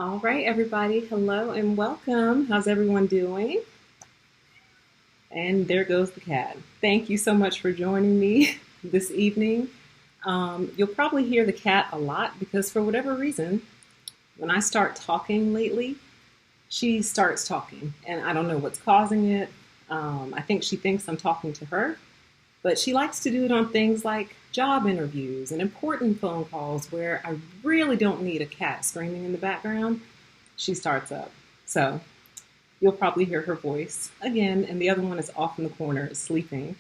All right, everybody. Hello and welcome. How's everyone doing? And there goes the cat. Thank you so much for joining me this evening. You'll probably hear the cat a lot because, for whatever reason, when I start talking lately, she starts talking, and I don't know what's causing it. I think she thinks I'm talking to her, but she likes to do it on things like job interviews and important phone calls where I really don't need a cat screaming in the background. She starts up. So you'll probably hear her voice again, and the other one is off in the corner sleeping.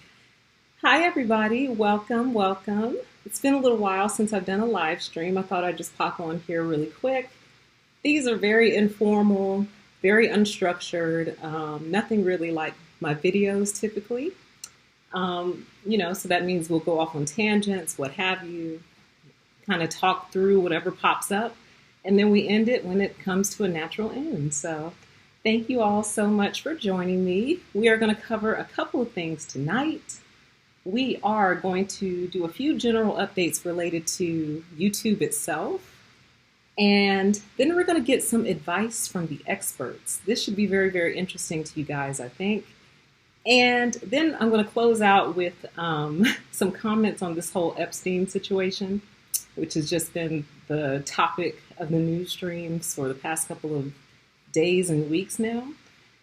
Hi, everybody. Welcome, welcome. It's been a little while since I've done a live stream. I thought I'd just pop on here really quick. These are very informal, very unstructured, nothing really like my videos typically. So that means we'll go off on tangents, what have you, kind of talk through whatever pops up, and then we end it when it comes to a natural end. So thank you all so much for joining me. We are going to cover a couple of things tonight. We are going to do a few general updates related to YouTube itself, and then we're going to get some advice from the experts. This should be very, very interesting to you guys, I think. And then I'm going to close out with some comments on this whole Epstein situation, which has just been the topic of the news streams for the past couple of days and weeks now.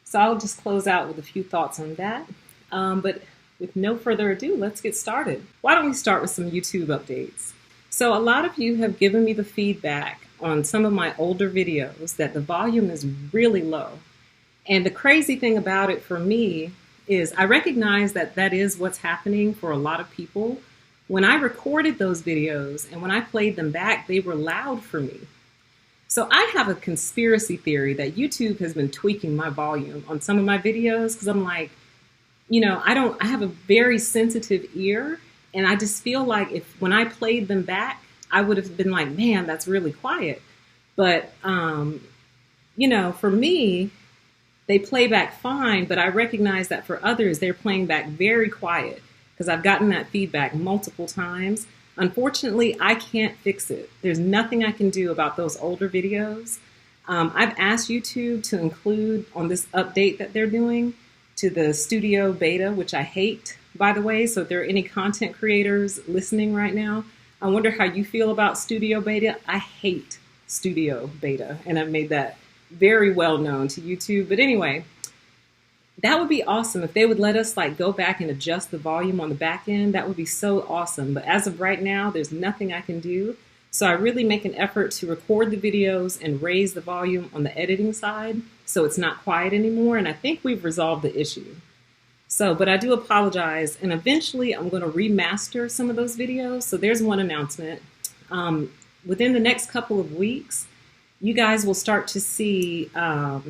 So I'll just close out with a few thoughts on that. But with no further ado, let's get started. Why don't we start with some YouTube updates? So a lot of you have given me the feedback on some of my older videos that the volume is really low. And the crazy thing about it for me is I recognize that that is what's happening for a lot of people. When I recorded those videos and when I played them back, they were loud for me. So I have a conspiracy theory that YouTube has been tweaking my volume on some of my videos because I'm like, I have a very sensitive ear, and I just feel like when I played them back, I would have been like, man, that's really quiet. But, for me, they play back fine, but I recognize that for others, they're playing back very quiet because I've gotten that feedback multiple times. Unfortunately, I can't fix it. There's nothing I can do about those older videos. I've asked YouTube to include on this update that they're doing to the studio beta, which I hate, by the way. So if there are any content creators listening right now, I wonder how you feel about studio beta. I hate studio beta, and I've made that very well known to YouTube. But anyway, that would be awesome if they would let us go back and adjust the volume on the back end. That would be so awesome. But as of right now, there's nothing I can do. So I really make an effort to record the videos and raise the volume on the editing side so it's not quiet anymore. And I think we've resolved the issue. But I do apologize. And eventually I'm going to remaster some of those videos. So there's one announcement. Within the next couple of weeks, you guys will start to see old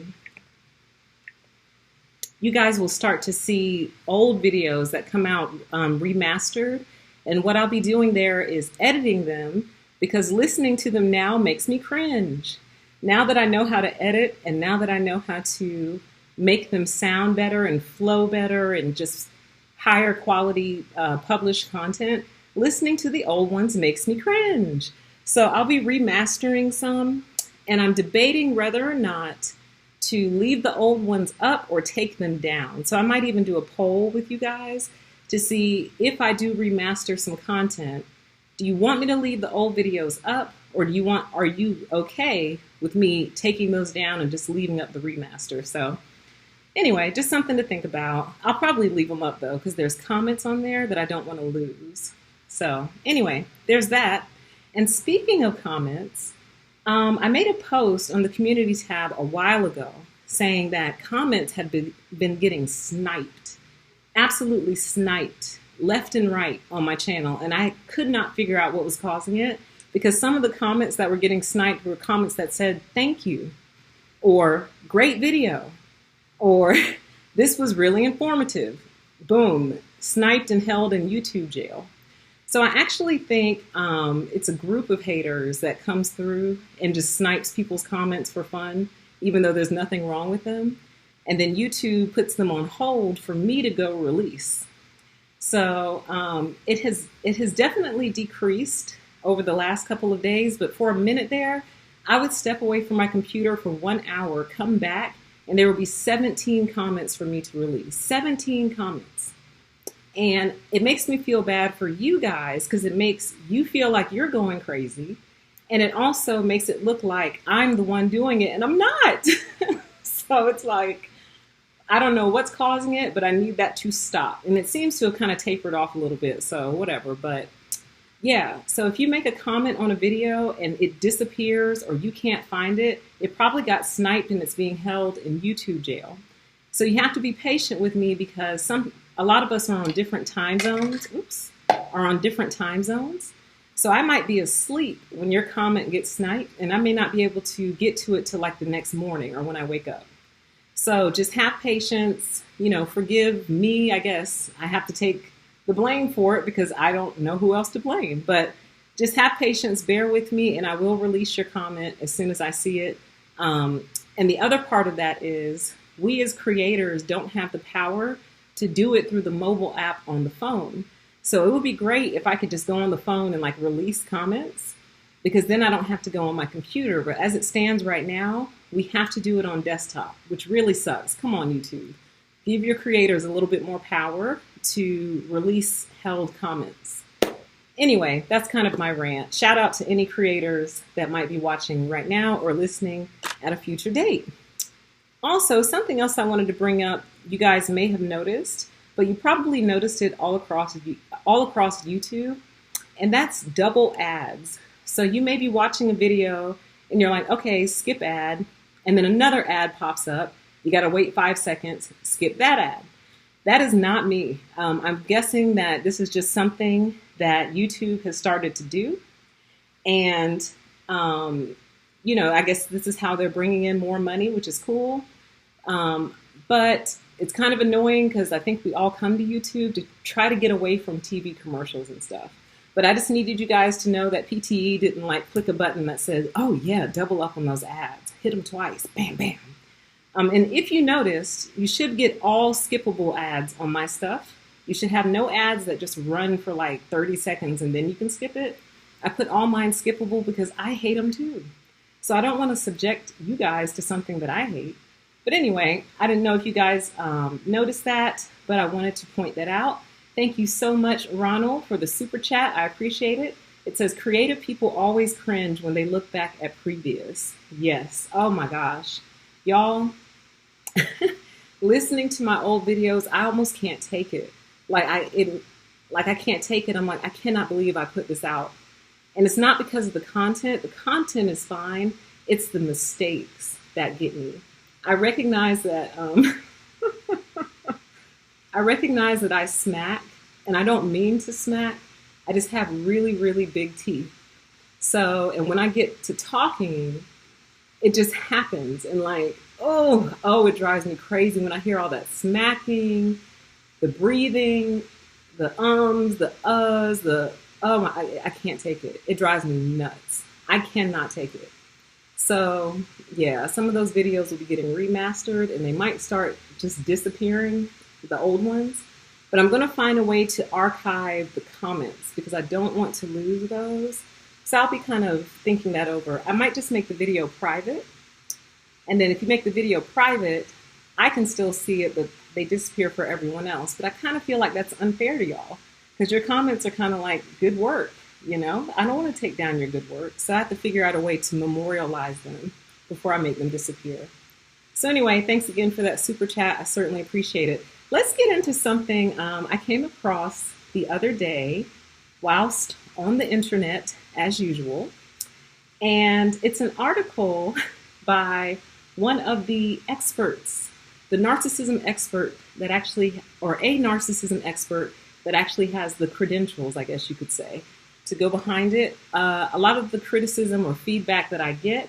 videos that come out remastered. And what I'll be doing there is editing them, because listening to them now makes me cringe. Now that I know how to edit, and now that I know how to make them sound better and flow better and just higher quality published content, listening to the old ones makes me cringe. So I'll be remastering some. And I'm debating whether or not to leave the old ones up or take them down. So I might even do a poll with you guys to see if I do remaster some content. Do you want me to leave the old videos up, or are you okay with me taking those down and just leaving up the remaster? So anyway, just something to think about. I'll probably leave them up though, because there's comments on there that I don't want to lose. So anyway, there's that. And speaking of comments, I made a post on the community tab a while ago saying that comments had been getting sniped, absolutely sniped, left and right on my channel. And I could not figure out what was causing it, because some of the comments that were getting sniped were comments that said, thank you, or great video, or this was really informative. Boom, sniped and held in YouTube jail. So I actually think it's a group of haters that comes through and just snipes people's comments for fun, even though there's nothing wrong with them. And then YouTube puts them on hold for me to go release. So it has definitely decreased over the last couple of days. But for a minute there, I would step away from my computer for 1 hour, come back, and there would be 17 comments for me to release. 17 comments. And it makes me feel bad for you guys because it makes you feel like you're going crazy. And it also makes it look like I'm the one doing it, and I'm not. So it's like, I don't know what's causing it, but I need that to stop. And it seems to have kind of tapered off a little bit, so whatever. But yeah, so if you make a comment on a video and it disappears or you can't find it, it probably got sniped and it's being held in YouTube jail. So you have to be patient with me because a lot of us are on different time zones. Are on different time zones. So I might be asleep when your comment gets sniped, and I may not be able to get to it till like the next morning or when I wake up. So just have patience, forgive me, I guess. I have to take the blame for it because I don't know who else to blame. But just have patience, bear with me, and I will release your comment as soon as I see it. And the other part of that is we as creators don't have the power to do it through the mobile app on the phone. So it would be great if I could just go on the phone and release comments, because then I don't have to go on my computer. But as it stands right now, we have to do it on desktop, which really sucks. Come on, YouTube. Give your creators a little bit more power to release held comments. Anyway, that's kind of my rant. Shout out to any creators that might be watching right now or listening at a future date. Also, something else I wanted to bring up, you guys may have noticed, but you probably noticed it all across YouTube, and that's double ads. So you may be watching a video and you're like, okay, skip ad, and then another ad pops up. You got to wait 5 seconds, skip that ad. That is not me. I'm guessing that this is just something that YouTube has started to do. And, I guess this is how they're bringing in more money, which is cool. But it's kind of annoying because I think we all come to YouTube to try to get away from TV commercials and stuff. But I just needed you guys to know that PTE didn't click a button that says, oh yeah, double up on those ads. Hit them twice. Bam, bam. And if you noticed, you should get all skippable ads on my stuff. You should have no ads that just run for 30 seconds and then you can skip it. I put all mine skippable because I hate them too. So I don't want to subject you guys to something that I hate. But anyway, I didn't know if you guys noticed that, but I wanted to point that out. Thank you so much, Ronald, for the super chat. I appreciate it. It says, creative people always cringe when they look back at previous. Yes. Oh my gosh. Y'all, listening to my old videos, I almost can't take it. I can't take it. I'm like, I cannot believe I put this out. And it's not because of the content. The content is fine. It's the mistakes that get me. I recognize that I smack, and I don't mean to smack. I just have really, really big teeth. So, and when I get to talking, it just happens. And it drives me crazy when I hear all that smacking, the breathing, the ums, the uhs, I can't take it. It drives me nuts. I cannot take it. So yeah, some of those videos will be getting remastered and they might start just disappearing, the old ones. But I'm going to find a way to archive the comments because I don't want to lose those. So I'll be kind of thinking that over. I might just make the video private. And then if you make the video private, I can still see it, but they disappear for everyone else. But I kind of feel like that's unfair to y'all because your comments are kind of like good work. I don't want to take down your good work. So I have to figure out a way to memorialize them before I make them disappear. So anyway, thanks again for that super chat. I certainly appreciate it. Let's get into something I came across the other day whilst on the internet as usual. And it's an article by one of the experts, the narcissism expert that actually, or a narcissism expert that actually has the credentials, I guess you could say, to go behind it. A lot of the criticism or feedback that I get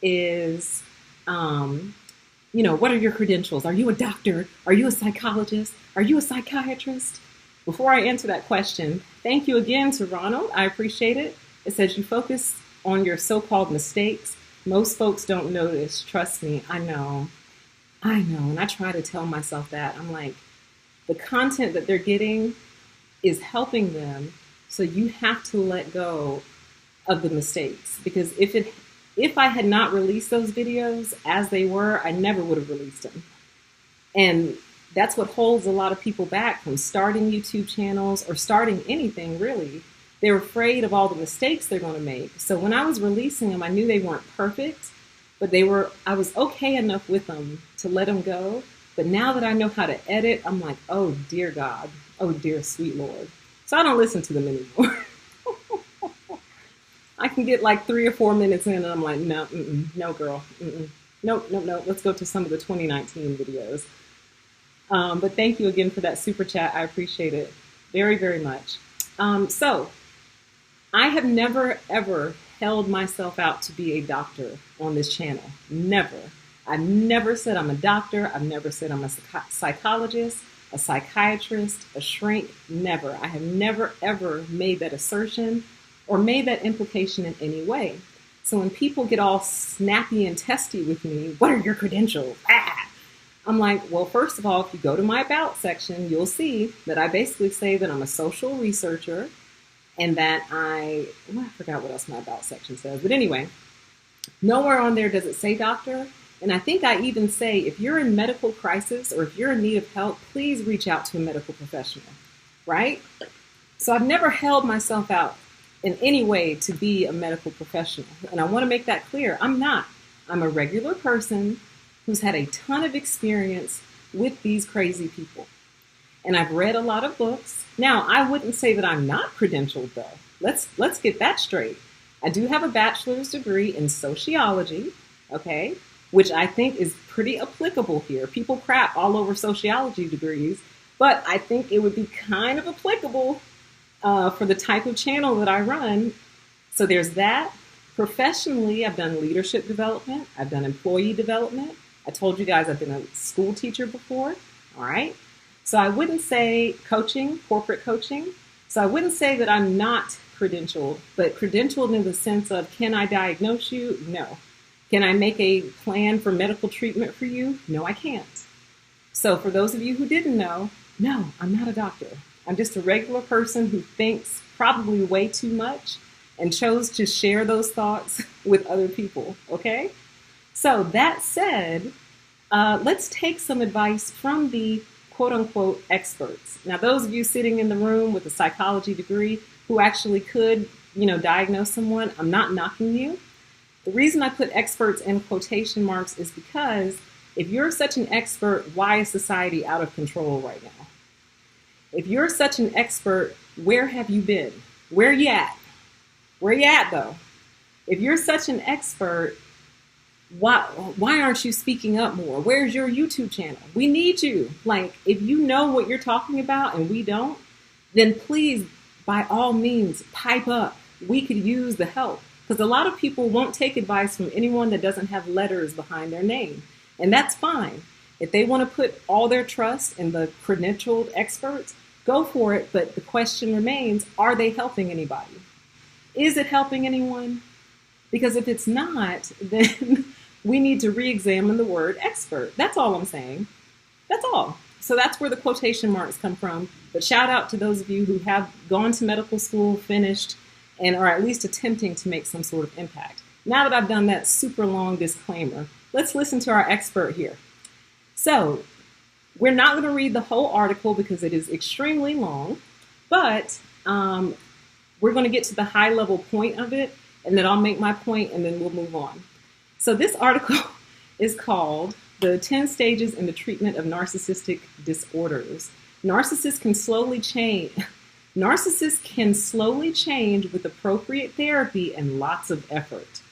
is, what are your credentials? Are you a doctor? Are you a psychologist? Are you a psychiatrist? Before I answer that question, thank you again to Ronald. I appreciate it. It says you focus on your so-called mistakes. Most folks don't notice. Trust me, I know. And I try to tell myself that. I'm like, the content that they're getting is helping them. So you have to let go of the mistakes, because if if I had not released those videos as they were, I never would have released them. And that's what holds a lot of people back from starting YouTube channels or starting anything, really. They're afraid of all the mistakes they're going to make. So when I was releasing them, I knew they weren't perfect, but I was okay enough with them to let them go. But now that I know how to edit, I'm like, oh, dear God. Oh, dear sweet Lord. So I don't listen to them anymore. I can get like 3 or 4 minutes in and I'm like, no, no, girl. No. Let's go to some of the 2019 videos. But thank you again for that super chat. I appreciate it very, very much. So I have never, ever held myself out to be a doctor on this channel. Never. I've never said I'm a doctor. I've never said I'm a psychologist, a psychiatrist, a shrink. Never. I have never, ever made that assertion or made that implication in any way. So when people get all snappy and testy with me, what are your credentials? I'm like, well, first of all, if you go to my about section, you'll see that I basically say that I'm a social researcher and that I forgot what else my about section says. But anyway, nowhere on there does it say doctor. And I think I even say, if you're in medical crisis or if you're in need of help, please reach out to a medical professional, right? So I've never held myself out in any way to be a medical professional. And I want to make that clear. I'm not. I'm a regular person who's had a ton of experience with these crazy people. And I've read a lot of books. Now, I wouldn't say that I'm not credentialed, though. Let's get that straight. I do have a bachelor's degree in sociology, okay, which I think is pretty applicable here. People crap all over sociology degrees, but I think it would be kind of applicable for the type of channel that I run. So there's that. Professionally, I've done leadership development. I've done employee development. I told you guys I've been a school teacher before, all right? So I wouldn't say coaching, corporate coaching. So I wouldn't say that I'm not credentialed, but credentialed in the sense of, can I diagnose you? No. Can I make a plan for medical treatment for you? No, I can't. So for those of you who didn't know, no, I'm not a doctor. I'm just a regular person who thinks probably way too much and chose to share those thoughts with other people, okay? So that said, let's take some advice from the quote-unquote experts. Now, those of you sitting in the room with a psychology degree who actually could, diagnose someone, I'm not knocking you. The reason I put experts in quotation marks is because if you're such an expert, why is society out of control right now? If you're such an expert, where have you been? Where you at? Where you at, though? If you're such an expert, why aren't you speaking up more? Where's your YouTube channel? We need you. Like, if you know what you're talking about and we don't, then please, by all means, pipe up. We could use the help. Because a lot of people won't take advice from anyone that doesn't have letters behind their name. And that's fine. If they want to put all their trust in the credentialed experts, go for it. But the question remains, are they helping anybody? Is it helping anyone? Because if it's not, then we need to re-examine the word expert. That's all I'm saying. That's all. So that's where the quotation marks come from. But shout out to those of you who have gone to medical school, finished, and are at least attempting to make some sort of impact. Now that I've done that super long disclaimer, let's listen to our expert here. So we're not going to read the whole article because it is extremely long, but we're going to get to the high level point of it, and then I'll make my point and then we'll move on. So this article is called The 10 Stages in the Treatment of Narcissistic Disorders. Narcissists can slowly change with appropriate therapy and lots of effort.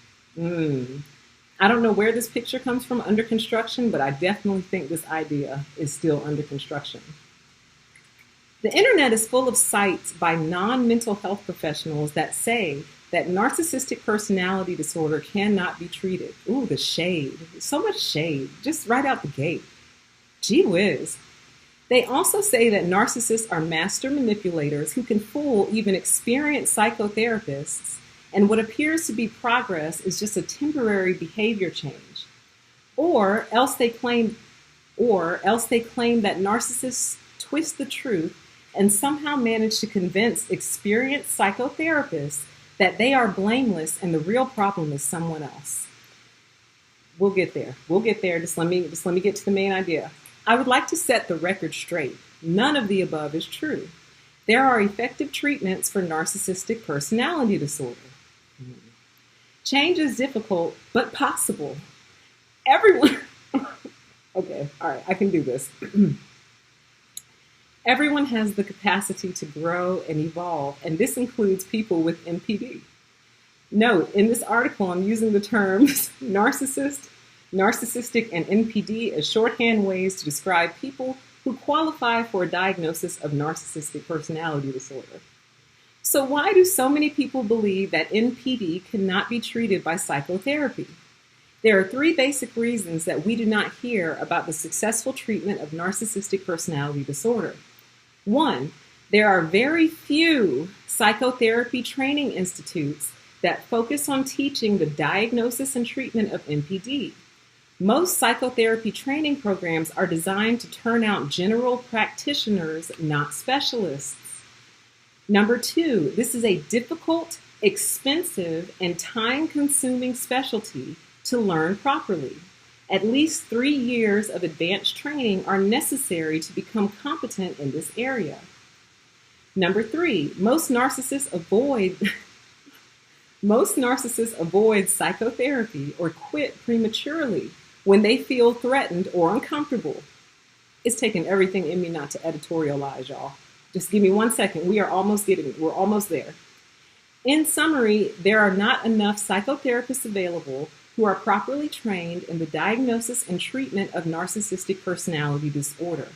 I don't know where this picture comes from under construction, but I definitely think this idea is still under construction. The internet is full of sites by non-mental health professionals that say that narcissistic personality disorder cannot be treated. Ooh, the shade. So much shade, just right out the gate. Gee whiz. They also say that narcissists are master manipulators who can fool even experienced psychotherapists, and what appears to be progress is just a temporary behavior change. Or else they claim that narcissists twist the truth and somehow manage to convince experienced psychotherapists that they are blameless and the real problem is someone else. We'll get there. We'll get there. Just let me get to the main idea. I would like to set the record straight. None of the above is true. There are effective treatments for narcissistic personality disorder. Change is difficult, but possible. Everyone, okay, all right, I can do this. Everyone has the capacity to grow and evolve, and this includes people with NPD. Note, in this article, I'm using the terms narcissistic, and NPD as shorthand ways to describe people who qualify for a diagnosis of narcissistic personality disorder. So why do so many people believe that NPD cannot be treated by psychotherapy? There are three basic reasons that we do not hear about the successful treatment of narcissistic personality disorder. One, there are very few psychotherapy training institutes that focus on teaching the diagnosis and treatment of NPD. Most psychotherapy training programs are designed to turn out general practitioners, not specialists. Number two, this is a difficult, expensive, and time-consuming specialty to learn properly. At least 3 years of advanced training are necessary to become competent in this area. Number three, most narcissists avoid psychotherapy or quit prematurely when they feel threatened or uncomfortable. It's taking everything in me not to editorialize, y'all. Just give me 1 second. We're almost there. In summary, there are not enough psychotherapists available who are properly trained in the diagnosis and treatment of narcissistic personality disorder.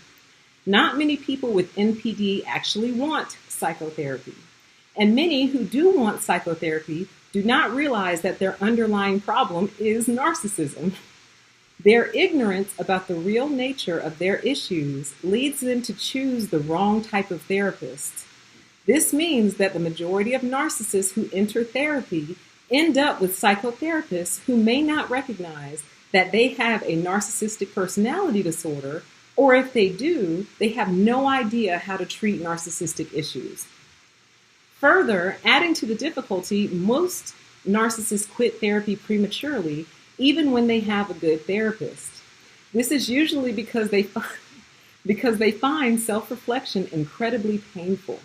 Not many people with NPD actually want psychotherapy. And many who do want psychotherapy do not realize that their underlying problem is narcissism. Their ignorance about the real nature of their issues leads them to choose the wrong type of therapist. This means that the majority of narcissists who enter therapy end up with psychotherapists who may not recognize that they have a narcissistic personality disorder, or if they do, they have no idea how to treat narcissistic issues. Further, adding to the difficulty, most narcissists quit therapy prematurely, even when they have a good therapist. This is usually because they find self-reflection incredibly painful.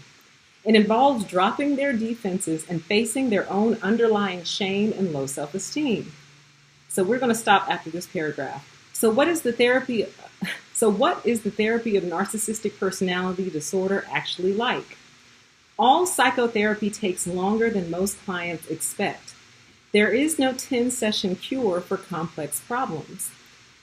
It involves dropping their defenses and facing their own underlying shame and low self-esteem. So we're going to stop after this paragraph. So what is the therapy of narcissistic personality disorder actually like? All psychotherapy takes longer than most clients expect. There is no 10-session cure for complex problems.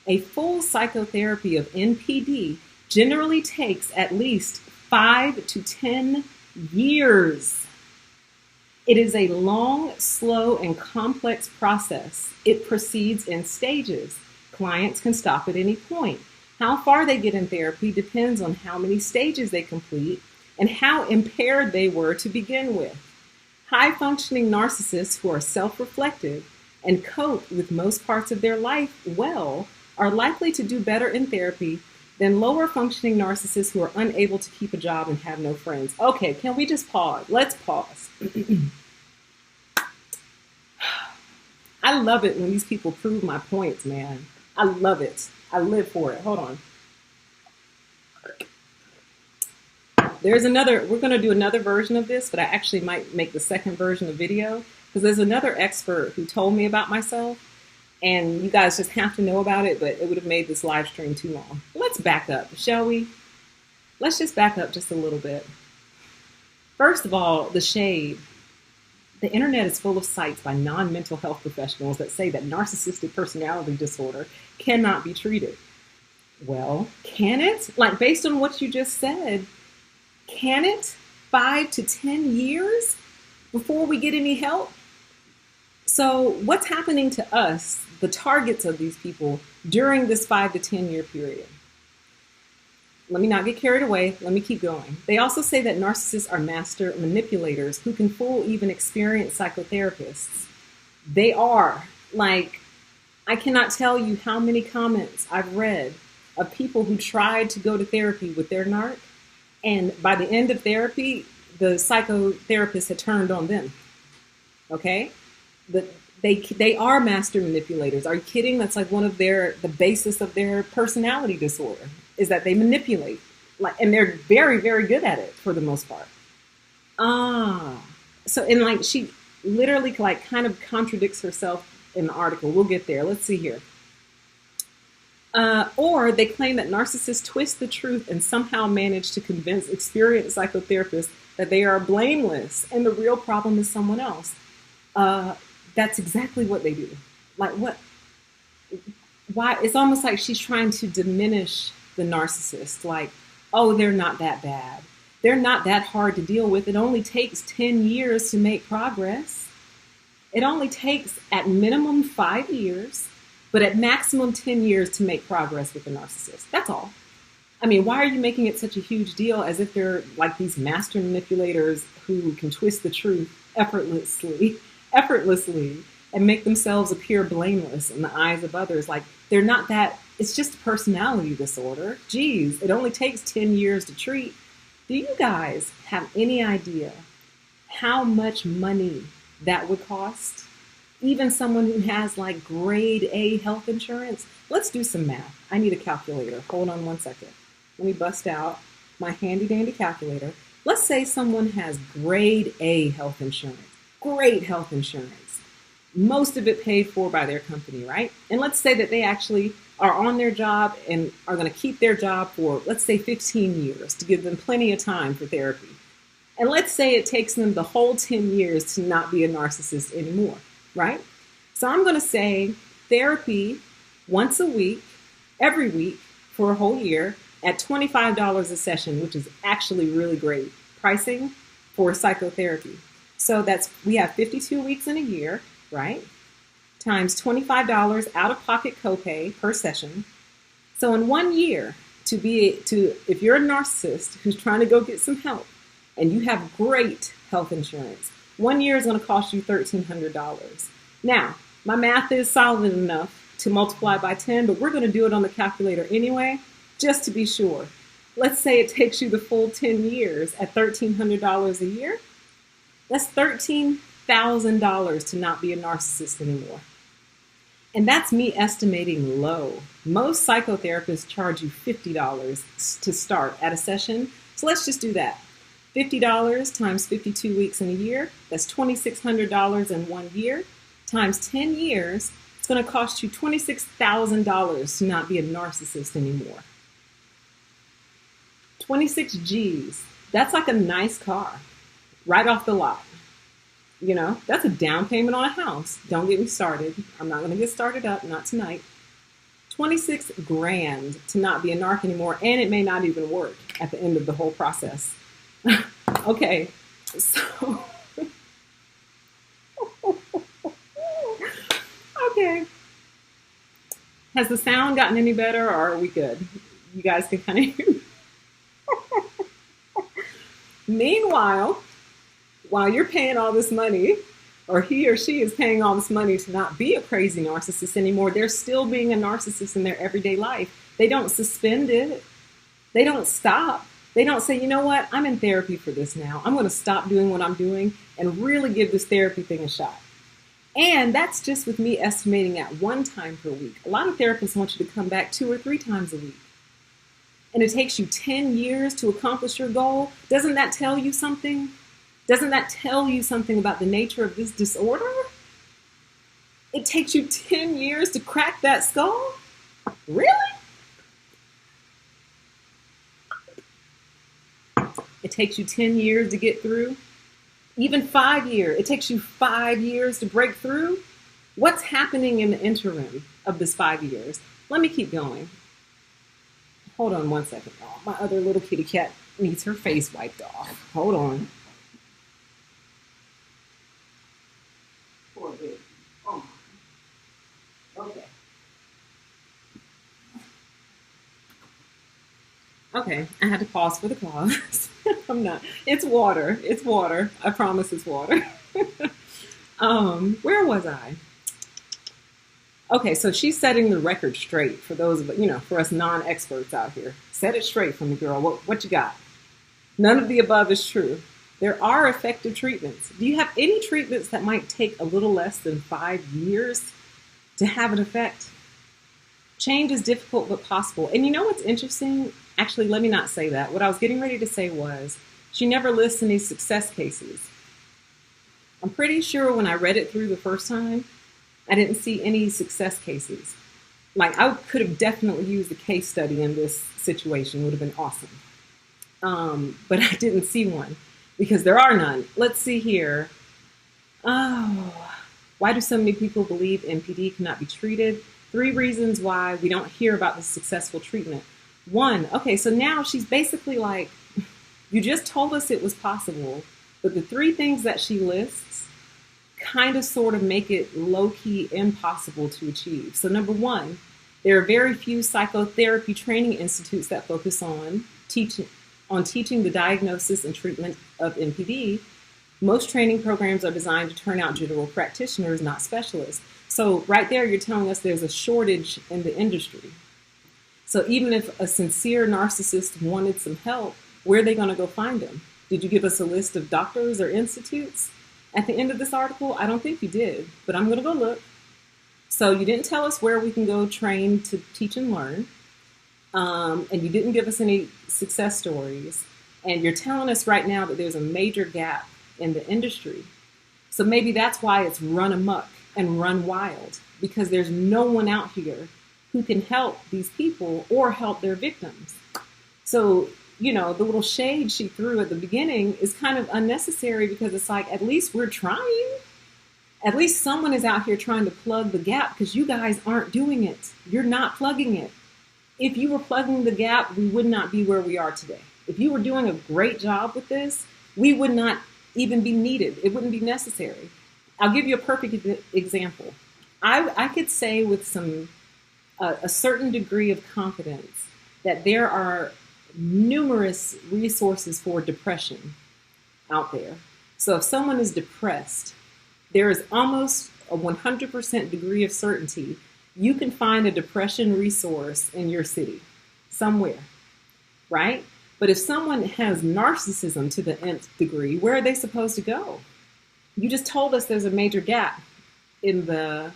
A full psychotherapy of NPD generally takes at least 5 to 10 years. It is a long, slow, and complex process. It proceeds in stages. Clients can stop at any point. How far they get in therapy depends on how many stages they complete and how impaired they were to begin with. High-functioning narcissists who are self-reflective and cope with most parts of their life well are likely to do better in therapy than lower-functioning narcissists who are unable to keep a job and have no friends. Okay, can we just pause? Let's pause. I love it when these people prove my points, man. I love it. I live for it. Hold on. We're going to do another version of this, but I actually might make the second version of video because there's another expert who told me about myself, and you guys just have to know about it, but it would have made this live stream too long. Let's back up, shall we? Let's just back up just a little bit. First of all, the shade. The internet is full of sites by non-mental health professionals that say that narcissistic personality disorder cannot be treated. Well, can it? Like, based on what you just said, can it? 5 to 10 years before we get any help? So what's happening to us, the targets of these people, during this 5 to 10 year period? Let me not get carried away. Let me keep going. They also say that narcissists are master manipulators who can fool even experienced psychotherapists. They are. Like, I cannot tell you how many comments I've read of people who tried to go to therapy with their narc, and by the end of therapy, the psychotherapist had turned on them. Okay, but they are master manipulators. Are you kidding? That's like one of the basis of their personality disorder is that they manipulate, like, and they're very very good at it for the most part. Ah, so and like she literally like kind of contradicts herself in the article. We'll get there. Let's see here. Or they claim that narcissists twist the truth and somehow manage to convince experienced psychotherapists that they are blameless and the real problem is someone else. Uh, that's exactly what they do. Like, what? Why? It's almost like she's trying to diminish the narcissist. Like, oh, they're not that bad. They're not that hard to deal with. It only takes 10 years to make progress. It only takes at minimum 5 years, but at maximum 10 years to make progress with the narcissist. That's all. I mean, why are you making it such a huge deal as if they're like these master manipulators who can twist the truth effortlessly, and make themselves appear blameless in the eyes of others? Like, they're not that, it's just a personality disorder. Geez, it only takes 10 years to treat. Do you guys have any idea how much money that would cost? Even someone who has like grade A health insurance. Let's do some math. I need a calculator. Hold on one second. Let me bust out my handy dandy calculator. Let's say someone has grade A health insurance. Great health insurance. Most of it paid for by their company, right? And let's say that they actually are on their job and are going to keep their job for, let's say, 15 years to give them plenty of time for therapy. And let's say it takes them the whole 10 years to not be a narcissist anymore, right? So I'm going to say therapy once a week, every week for a whole year at $25 a session, which is actually really great pricing for psychotherapy. So we have 52 weeks in a year, right? Times $25 out of pocket copay per session. So in 1 year, if you're a narcissist who's trying to go get some help and you have great health insurance, 1 year is going to cost you $1,300. Now, my math is solid enough to multiply by 10, but we're going to do it on the calculator anyway, just to be sure. Let's say it takes you the full 10 years at $1,300 a year. That's $13,000 to not be a narcissist anymore. And that's me estimating low. Most psychotherapists charge you $50 to start at a session. So let's just do that. $50 times 52 weeks in a year, that's $2,600 in 1 year. Times 10 years, it's going to cost you $26,000 to not be a narcissist anymore. 26 G's. That's like a nice car right off the lot. You know, that's a down payment on a house. Don't get me started. I'm not going to get started up, not tonight. 26 grand to not be a narc anymore, and it may not even work at the end of the whole process. Okay, so okay. Has the sound gotten any better, or are we good? You guys can kind of hear me. Meanwhile, while you're paying all this money, or he or she is paying all this money to not be a crazy narcissist anymore, they're still being a narcissist in their everyday life. They don't suspend it. They don't stop. They don't say, you know what, I'm in therapy for this now. I'm going to stop doing what I'm doing and really give this therapy thing a shot. And that's just with me estimating at 1 time per week. A lot of therapists want you to come back 2 or 3 times a week. And it takes you 10 years to accomplish your goal. Doesn't that tell you something? Doesn't that tell you something about the nature of this disorder? It takes you 10 years to crack that skull? Really? It takes you 10 years to get through? Even 5 years. It takes you 5 years to break through? What's happening in the interim of this 5 years? Let me keep going. Hold on one second. Oh, my other little kitty cat needs her face wiped off. Hold on. Poor baby. Oh. Okay. Okay, I had to pause for the claws. I'm not. It's water. It's water. I promise it's water. Where was I? Okay, so she's setting the record straight for those of, for us non-experts out here. Set it straight for me, girl. What you got? None of the above is true. There are effective treatments. Do you have any treatments that might take a little less than 5 years to have an effect? Change is difficult but possible. And you know what's interesting? Actually, let me not say that. What I was getting ready to say was she never lists any success cases. I'm pretty sure when I read it through the first time, I didn't see any success cases. Like, I could have definitely used a case study in this situation, it would have been awesome. But I didn't see one because there are none. Let's see here. Oh, why do so many people believe NPD cannot be treated? 3 reasons why we don't hear about the successful treatment. 1, okay, so now she's basically like, you just told us it was possible, but the 3 things that she lists kind of sort of make it low-key impossible to achieve. So number 1, there are very few psychotherapy training institutes that focus on teaching the diagnosis and treatment of NPD. Most training programs are designed to turn out general practitioners, not specialists. So right there, you're telling us there's a shortage in the industry. So even if a sincere narcissist wanted some help, where are they going to go find them? Did you give us a list of doctors or institutes at the end of this article? I don't think you did, but I'm going to go look. So you didn't tell us where we can go train to teach and learn. And you didn't give us any success stories. And you're telling us right now that there's a major gap in the industry. So maybe that's why it's run amok and run wild, because there's no one out here who can help these people or help their victims. So, you know, the little shade she threw at the beginning is kind of unnecessary, because it's like, at least we're trying. At least someone is out here trying to plug the gap, because you guys aren't doing it. You're not plugging it. If you were plugging the gap, we would not be where we are today. If you were doing a great job with this, we would not even be needed. It wouldn't be necessary. I'll give you a perfect example. I could say with a certain degree of confidence that there are numerous resources for depression out there. So if someone is depressed, there is almost a 100% degree of certainty you can find a depression resource in your city somewhere, right? But if someone has narcissism to the nth degree, where are they supposed to go? You just told us there's a major gap in the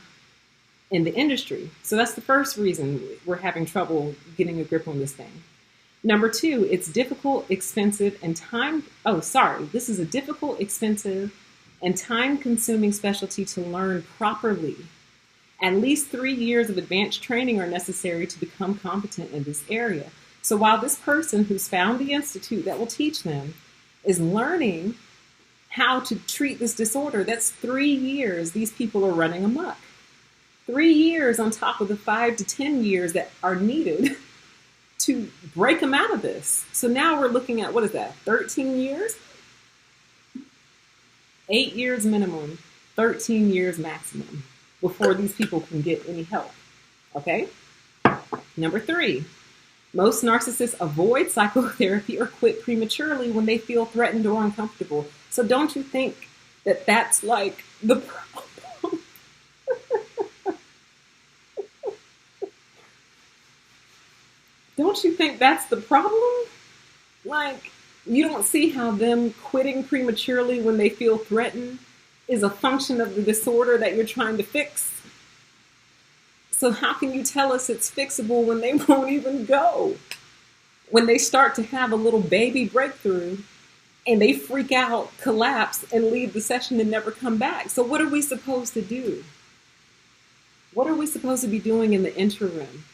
industry. So that's the first reason we're having trouble getting a grip on this thing. Number 2, it's difficult, expensive, and this is a difficult, expensive, and time-consuming specialty to learn properly. At least 3 years of advanced training are necessary to become competent in this area. So while this person who's found the institute that will teach them is learning how to treat this disorder, that's 3 years these people are running amok. 3 years on top of the 5 to 10 years that are needed to break them out of this. So now we're looking at, what is that, 13 years? 8 years minimum, 13 years maximum before these people can get any help, okay? Number 3, most narcissists avoid psychotherapy or quit prematurely when they feel threatened or uncomfortable. So don't you think that that's like the problem? Don't you think that's the problem? Like, you don't see how them quitting prematurely when they feel threatened is a function of the disorder that you're trying to fix. So how can you tell us it's fixable when they won't even go? When they start to have a little baby breakthrough and they freak out, collapse, and leave the session and never come back. So what are we supposed to do? What are we supposed to be doing in the interim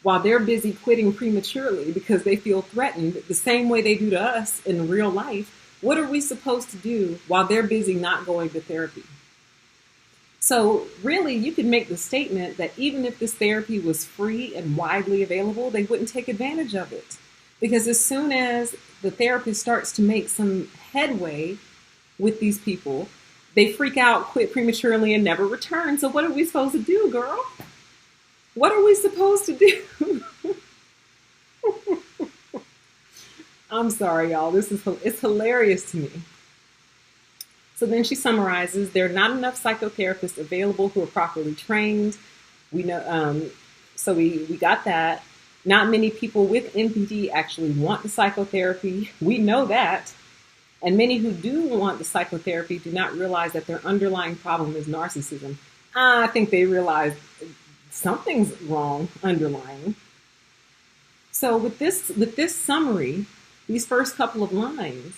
while they're busy quitting prematurely because they feel threatened the same way they do to us in real life? What are we supposed to do while they're busy not going to therapy? So really, you could make the statement that even if this therapy was free and widely available, they wouldn't take advantage of it. Because as soon as the therapist starts to make some headway with these people, they freak out, quit prematurely, and never return. So what are we supposed to do, girl? What are we supposed to do? I'm sorry, y'all. It's hilarious to me. So then she summarizes, there are not enough psychotherapists available who are properly trained. We know, so we got that. Not many people with NPD actually want the psychotherapy. We know that. And many who do want the psychotherapy do not realize that their underlying problem is narcissism. I think they realize something's wrong underlying. So with this summary, these first couple of lines,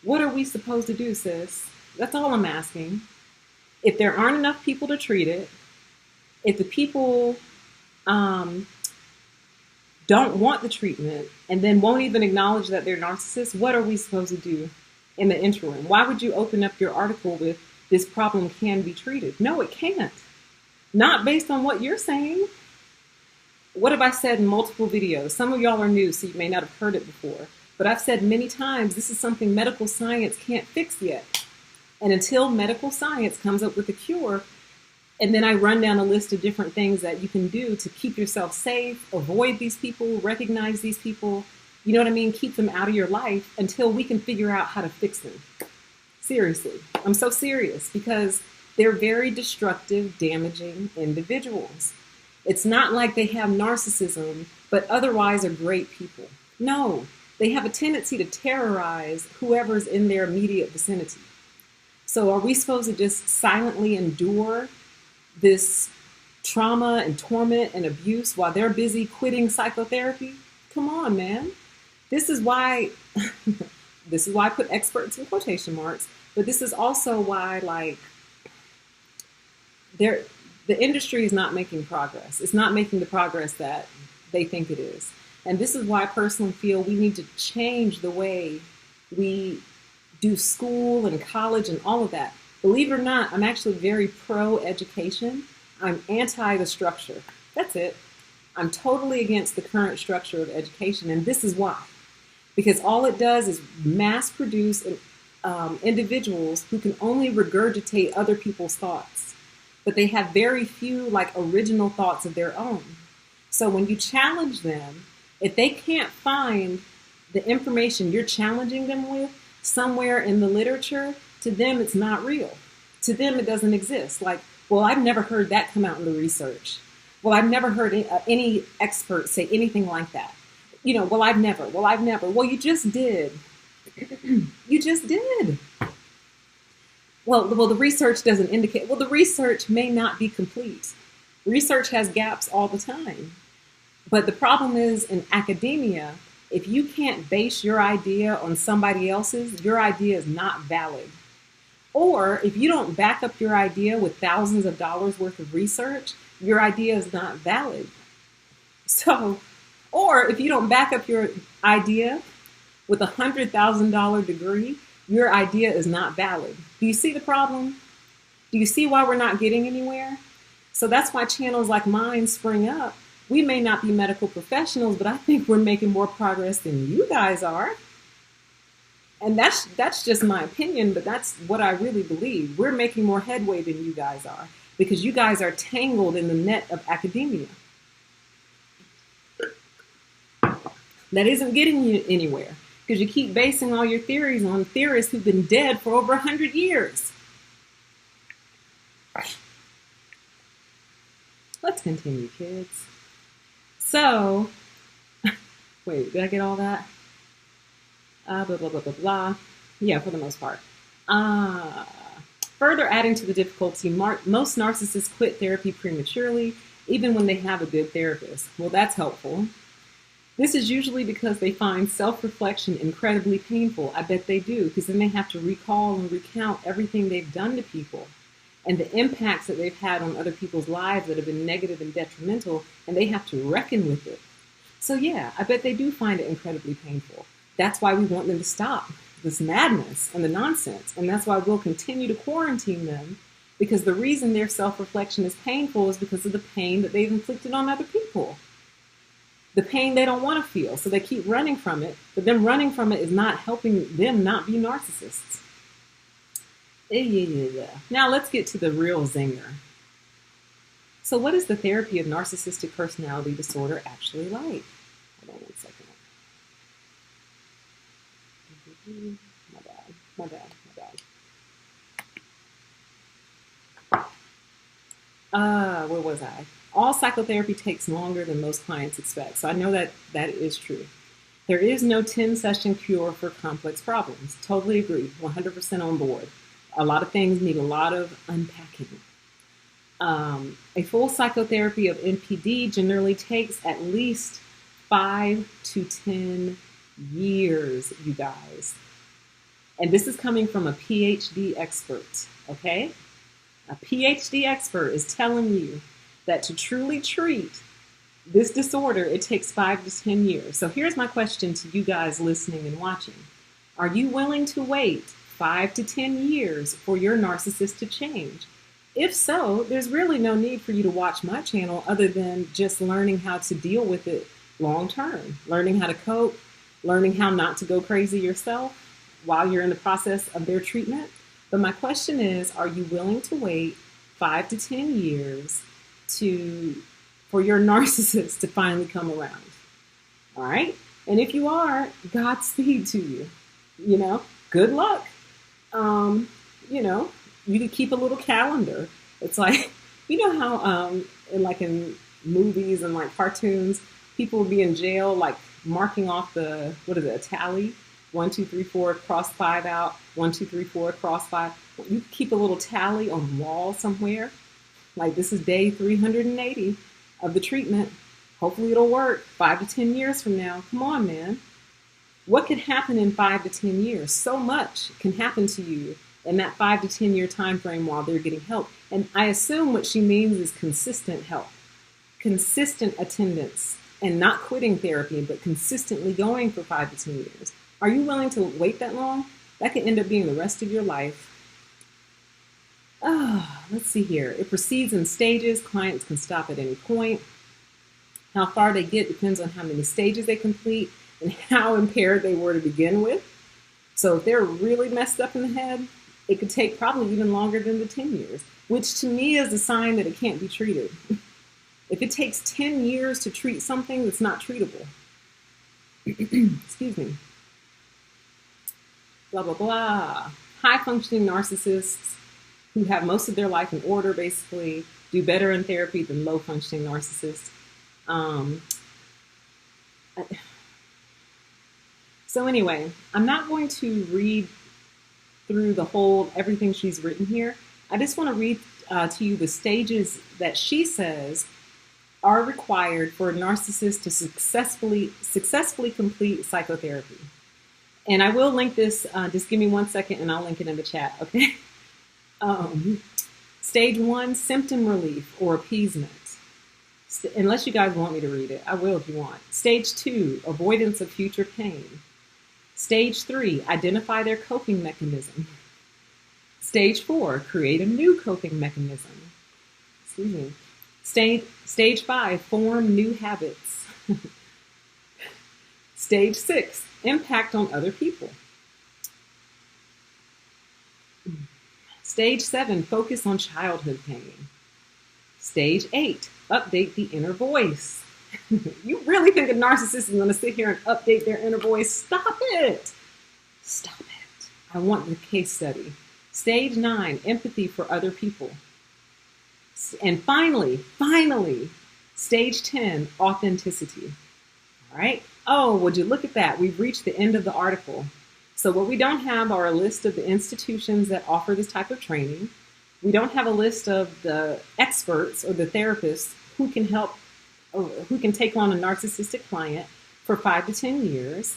what are we supposed to do, sis? That's all I'm asking. If there aren't enough people to treat it, if the people um, don't want the treatment and then won't even acknowledge that they're narcissists, what are we supposed to do in the interim? Why would you open up your article with this problem can be treated? No, it can't. Not based on what you're saying. What have I said in multiple videos? Some of y'all are new, so you may not have heard it before. But I've said many times, this is something medical science can't fix yet. And until medical science comes up with a cure, and then I run down a list of different things that you can do to keep yourself safe, avoid these people, recognize these people, you know what I mean? Keep them out of your life until we can figure out how to fix them. Seriously. I'm so serious because they're very destructive, damaging individuals. It's not like they have narcissism, but otherwise are great people. No, they have a tendency to terrorize whoever's in their immediate vicinity. So are we supposed to just silently endure this trauma and torment and abuse while they're busy quitting psychotherapy? Come on, man. This is why this is why I put experts in quotation marks, but this is also why the industry is not making progress. It's not making the progress that they think it is. And this is why I personally feel we need to change the way we do school and college and all of that. Believe it or not, I'm actually very pro-education. I'm anti the structure. That's it. I'm totally against the current structure of education, and this is why. Because all it does is mass produce individuals who can only regurgitate other people's thoughts, but they have very few original thoughts of their own. So when you challenge them, if they can't find the information you're challenging them with somewhere in the literature, to them it's not real. To them it doesn't exist. Well, I've never heard that come out in the research. Well, I've never heard any expert say anything like that. Well, I've never. Well, you just did. You just did. Well, the research doesn't indicate. Well, the research may not be complete. Research has gaps all the time. But the problem is in academia, if you can't base your idea on somebody else's, your idea is not valid. Or if you don't back up your idea with thousands of dollars worth of research, your idea is not valid. Or if you don't back up your idea with a $100,000 degree, your idea is not valid. Do you see the problem? Do you see why we're not getting anywhere? So that's why channels like mine spring up. We may not be medical professionals, but I think we're making more progress than you guys are. And that's just my opinion, but that's what I really believe. We're making more headway than you guys are because you guys are tangled in the net of academia. That isn't getting you anywhere because you keep basing all your theories on theorists who've been dead for over 100 years. Let's continue, kids. So, wait, did I get all that? Blah, blah, blah, blah, blah. Yeah, for the most part. Further adding to the difficulty, most narcissists quit therapy prematurely, even when they have a good therapist. Well, that's helpful. This is usually because they find self-reflection incredibly painful. I bet they do, because then they have to recall and recount everything they've done to people and the impacts that they've had on other people's lives that have been negative and detrimental, and they have to reckon with it. So yeah, I bet they do find it incredibly painful. That's why we want them to stop this madness and the nonsense, and that's why we'll continue to quarantine them, because the reason their self-reflection is painful is because of the pain that they've inflicted on other people. The pain they don't want to feel, so they keep running from it, but them running from it is not helping them not be narcissists. Yeah. Now let's get to the real zinger. So what is the therapy of narcissistic personality disorder actually like? Hold on one second. My bad. Where was I? All psychotherapy takes longer than most clients expect. So I know that is true. There is no 10-session cure for complex problems. Totally agree. 100% on board. A lot of things need a lot of unpacking. A full psychotherapy of NPD generally takes at least 5 to 10 years, you guys. And this is coming from a PhD expert, okay? A PhD expert is telling you that to truly treat this disorder, it takes 5 to 10 years. So here's my question to you guys listening and watching. Are you willing to wait 5 to 10 years for your narcissist to change? If so, there's really no need for you to watch my channel other than just learning how to deal with it long term, learning how to cope, learning how not to go crazy yourself while you're in the process of their treatment. But my question is, are you willing to wait 5 to 10 years for your narcissist to finally come around? All right? And if you are, Godspeed to you. Good luck. You could keep a little calendar. It's like, how in movies and like cartoons, people would be in jail, like marking off a tally? 1, 2, 3, 4, cross 5 out. 1, 2, 3, 4, cross 5. You keep a little tally on the wall somewhere. Like, this is day 380 of the treatment. Hopefully it'll work 5 to 10 years from now. Come on, man. What could happen in 5 to 10 years? So much can happen to you in that 5 to 10 year time frame while they're getting help. And I assume what she means is consistent help, consistent attendance, and not quitting therapy, but consistently going for 5 to 10 years. Are you willing to wait that long? That could end up being the rest of your life. Let's see here. It proceeds in stages. Clients can stop at any point. How far they get depends on how many stages they complete and how impaired they were to begin with. So if they're really messed up in the head, it could take probably even longer than the 10 years, which to me is a sign that it can't be treated. If it takes 10 years to treat something that's not treatable, excuse me, blah, blah, blah. High-functioning narcissists who have most of their life in order, basically, do better in therapy than low-functioning narcissists. So anyway, I'm not going to read through everything she's written here. I just want to read to you the stages that she says are required for a narcissist to successfully complete psychotherapy. And I will link this, just give me 1 second and I'll link it in the chat, okay? Stage 1, symptom relief or appeasement. Unless you guys want me to read it, I will if you want. Stage 2, avoidance of future pain. Stage 3, identify their coping mechanism. Stage 4, create a new coping mechanism. Excuse me. Stage 5, form new habits. Stage 6, impact on other people. Stage 7, focus on childhood pain. Stage 8, update the inner voice. You really think a narcissist is going to sit here and update their inner voice? Stop it. Stop it. I want the case study. Stage 9, empathy for other people. And finally, stage 10, authenticity. All right. Oh, would you look at that? We've reached the end of the article. So what we don't have are a list of the institutions that offer this type of training. We don't have a list of the experts or the therapists who can help, or who can take on a narcissistic client for 5 to 10 years.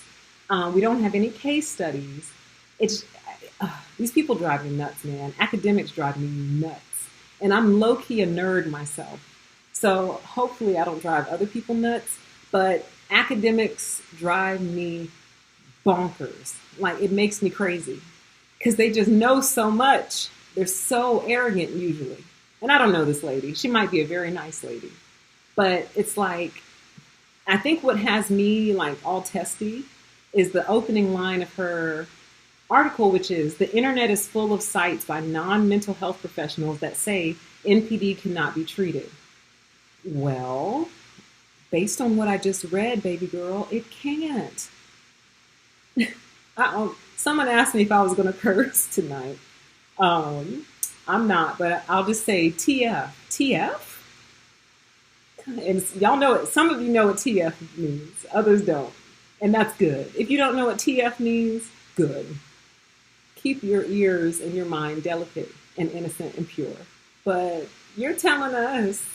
We don't have any case studies. These people drive me nuts, man. Academics drive me nuts. And I'm low-key a nerd myself. So hopefully I don't drive other people nuts, but academics drive me bonkers. Like, it makes me crazy because they just know so much. They're so arrogant usually. And I don't know this lady. She might be a very nice lady. But it's like, I think what has me like all testy is the opening line of her article, which is, the internet is full of sites by non-mental health professionals that say NPD cannot be treated. Well, based on what I just read, baby girl, it can't. Someone asked me if I was going to curse tonight. I'm not, but I'll just say TF. TF? And y'all know it. Some of you know what TF means. Others don't. And that's good. If you don't know what TF means, good. Keep your ears and your mind delicate and innocent and pure. But you're telling us,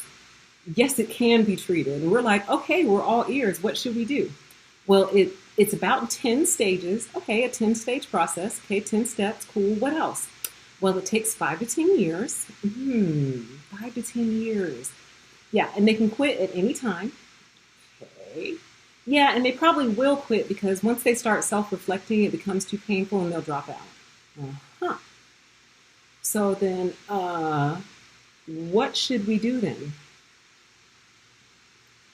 yes, it can be treated. And we're like, okay, we're all ears. What should we do? Well, it's about 10 stages. Okay, a 10-stage process. Okay, 10 steps. Cool. What else? Well, it takes 5 to 10 years. 5 to 10 years. Yeah, and they can quit at any time. Okay. Yeah, and they probably will quit because once they start self-reflecting, it becomes too painful and they'll drop out. Uh-huh. So then, what should we do then?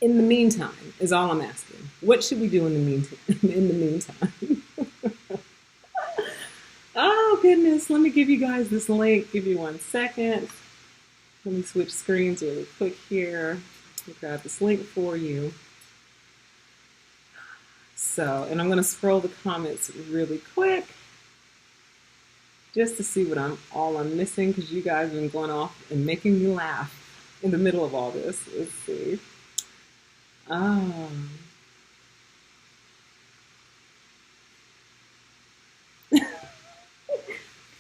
In the meantime, is all I'm asking. What should we do in the meantime? In the meantime. Oh goodness, let me give you guys this link. Give you 1 second. Let me switch screens really quick here. Let me grab this link for you. So, and I'm going to scroll the comments really quick just to see what I'm missing because you guys have been going off and making me laugh in the middle of all this. Let's see.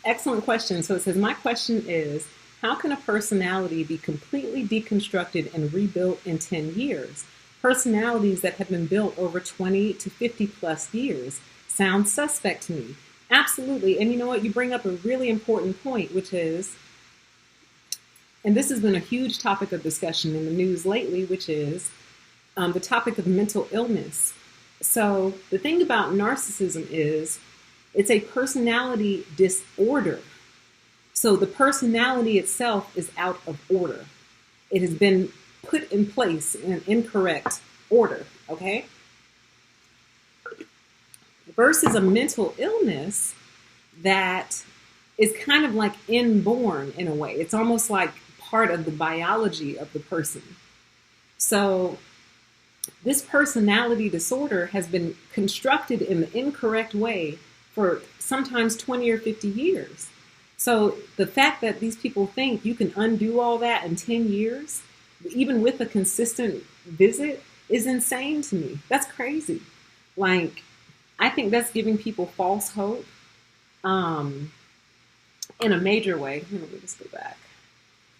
Excellent question. So it says, my question is, how can a personality be completely deconstructed and rebuilt in 10 years? Personalities that have been built over 20 to 50 plus years sound suspect to me. Absolutely. And you know what? You bring up a really important point, which is, and this has been a huge topic of discussion in the news lately, which is the topic of mental illness. So the thing about narcissism is it's a personality disorder. So the personality itself is out of order. It has been put in place in an incorrect order, okay? Versus a mental illness that is kind of like inborn in a way. It's almost like part of the biology of the person. So this personality disorder has been constructed in the incorrect way for sometimes 20 or 50 years. So the fact that these people think you can undo all that in 10 years, even with a consistent visit, is insane to me. That's crazy. Like, I think that's giving people false hope in a major way. Let me just go back.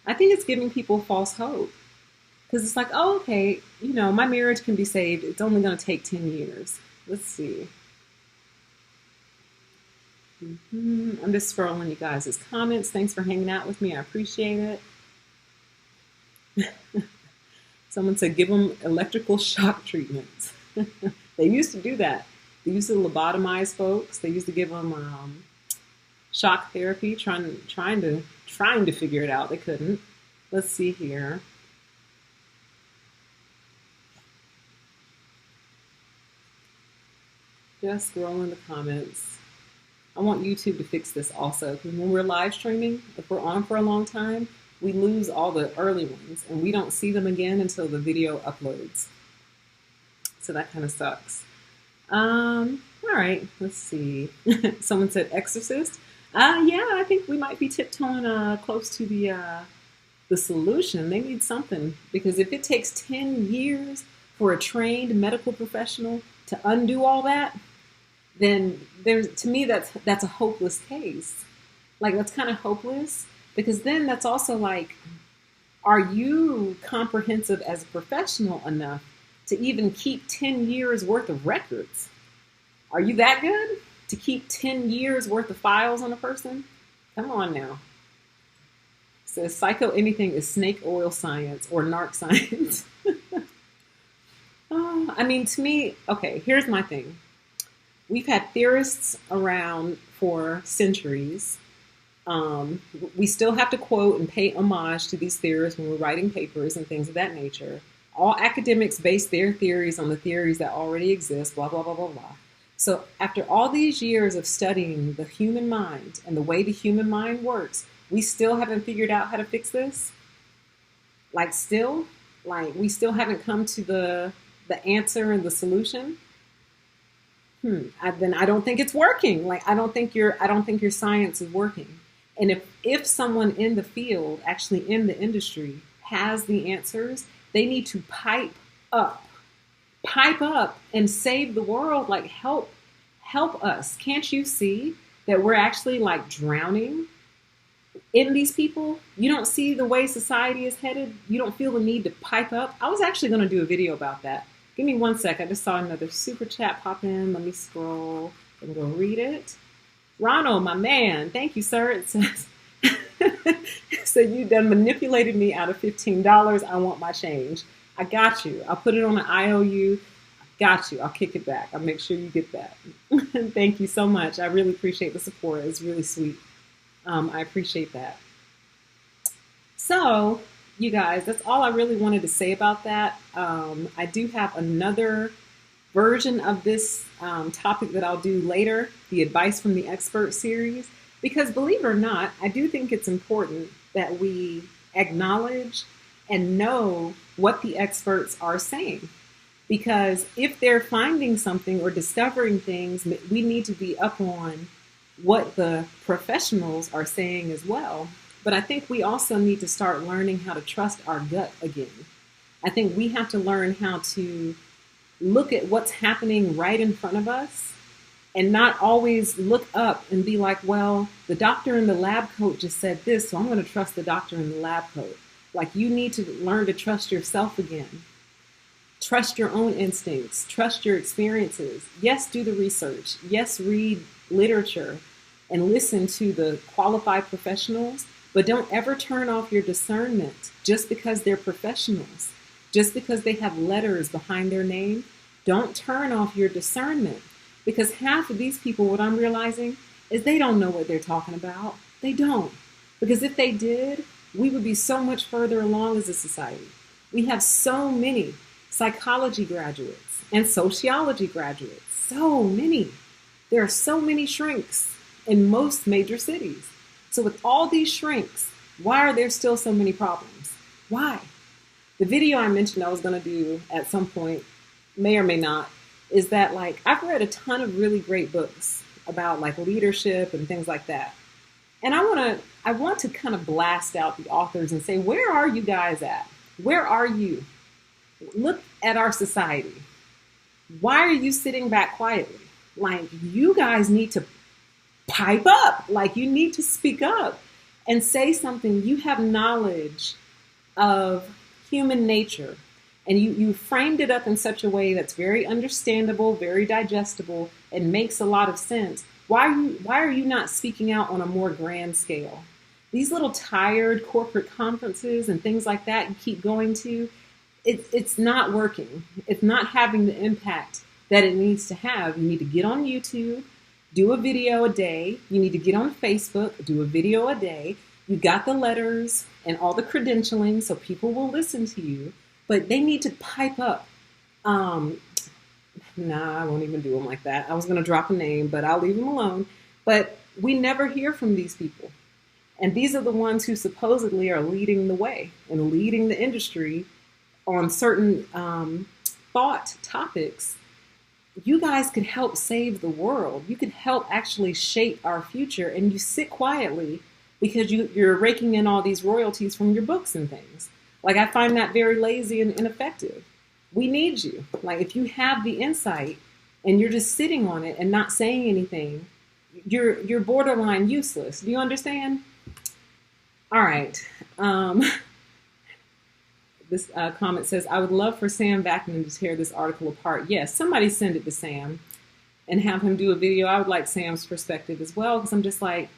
I think it's giving people false hope. Because it's like, oh, okay, you know, my marriage can be saved. It's only going to take 10 years. Let's see. I'm just scrolling you guys' comments. Thanks for hanging out with me. I appreciate it. Someone said, give them electrical shock treatments. They used to do that. They used to lobotomize folks. They used to give them shock therapy, trying to figure it out. They couldn't. Let's see here. Just scrolling the comments. I want YouTube to fix this also, because when we're live streaming, if we're on for a long time, we lose all the early ones, and we don't see them again until the video uploads. So that kind of sucks. All right, let's see. Someone said Exorcist. Yeah, I think we might be tiptoeing close to the solution. They need something, because if it takes 10 years for a trained medical professional to undo all that, then to me that's a hopeless case. Like, that's kind of hopeless, because then that's also like, are you comprehensive as a professional enough to even keep 10 years worth of records? Are you that good to keep 10 years worth of files on a person? Come on now. It says psycho anything is snake oil science or narc science. I mean, to me, okay, here's my thing. We've had theorists around for centuries. We still have to quote and pay homage to these theorists when we're writing papers and things of that nature. All academics base their theories on the theories that already exist, blah, blah, blah, blah, blah. So after all these years of studying the human mind and the way the human mind works, we still haven't figured out how to fix this? We still haven't come to the answer and the solution? Then I don't think it's working. Like, I don't think your science is working. And if someone in the field, actually in the industry, has the answers, they need to pipe up pipe up and save the world. Like help us. Can't you see that we're actually like drowning in these people? You don't see the way society is headed. You don't feel the need to pipe up. I was actually going to do a video about that. Give me one sec. I just saw another super chat pop in. Let me scroll and go read it. Ronald, my man, thank you, sir. It says, so you done manipulated me out of $15. I want my change. I got you. I'll put it on an IOU. Got you. I'll kick it back. I'll make sure you get that. Thank you so much. I really appreciate the support. It's really sweet. I appreciate that. So, you guys, that's all I really wanted to say about that. I do have another version of this topic that I'll do later, the Advice from the Expert series, because believe it or not, I do think it's important that we acknowledge and know what the experts are saying. Because if they're finding something or discovering things, we need to be up on what the professionals are saying as well. But I think we also need to start learning how to trust our gut again. I think we have to learn how to look at what's happening right in front of us and not always look up and be like, well, the doctor in the lab coat just said this, so I'm going to trust the doctor in the lab coat. Like, you need to learn to trust yourself again. Trust your own instincts. Trust your experiences. Yes, do the research. Yes, read literature and listen to the qualified professionals, but don't ever turn off your discernment just because they're professionals. Just because they have letters behind their name, don't turn off your discernment. Because half of these people, what I'm realizing, is they don't know what they're talking about. They don't. Because if they did, we would be so much further along as a society. We have so many psychology graduates and sociology graduates. So many. There are so many shrinks in most major cities. So with all these shrinks, why are there still so many problems? Why? The video I mentioned I was going to do at some point, may or may not, is that like I've read a ton of really great books about like leadership and things like that. And I want to kind of blast out the authors and say, where are you guys at? Where are you? Look at our society. Why are you sitting back quietly? Like, you guys need to pipe up. Like, you need to speak up and say something. You have knowledge of human nature, and you framed it up in such a way that's very understandable, very digestible, and makes a lot of sense. Why are you not speaking out on a more grand scale? These little tired corporate conferences and things like that you keep going to, it's not working. It's not having the impact that it needs to have. You need to get on YouTube, do a video a day. You need to get on Facebook, do a video a day. You got the letters and all the credentialing, so people will listen to you, but they need to pipe up. Nah, I won't even do them like that. I was going to drop a name, but I'll leave them alone. But we never hear from these people. And these are the ones who supposedly are leading the way and leading the industry on certain thought topics. You guys could help save the world. You could help actually shape our future. And you sit quietly because you're raking in all these royalties from your books and things. Like, I find that very lazy and ineffective. We need you. Like, if you have the insight and you're just sitting on it and not saying anything, you're borderline useless. Do you understand? All right. This comment says, I would love for Sam Vaknin to tear this article apart. Yes, somebody send it to Sam and have him do a video. I would like Sam's perspective as well, because I'm just like,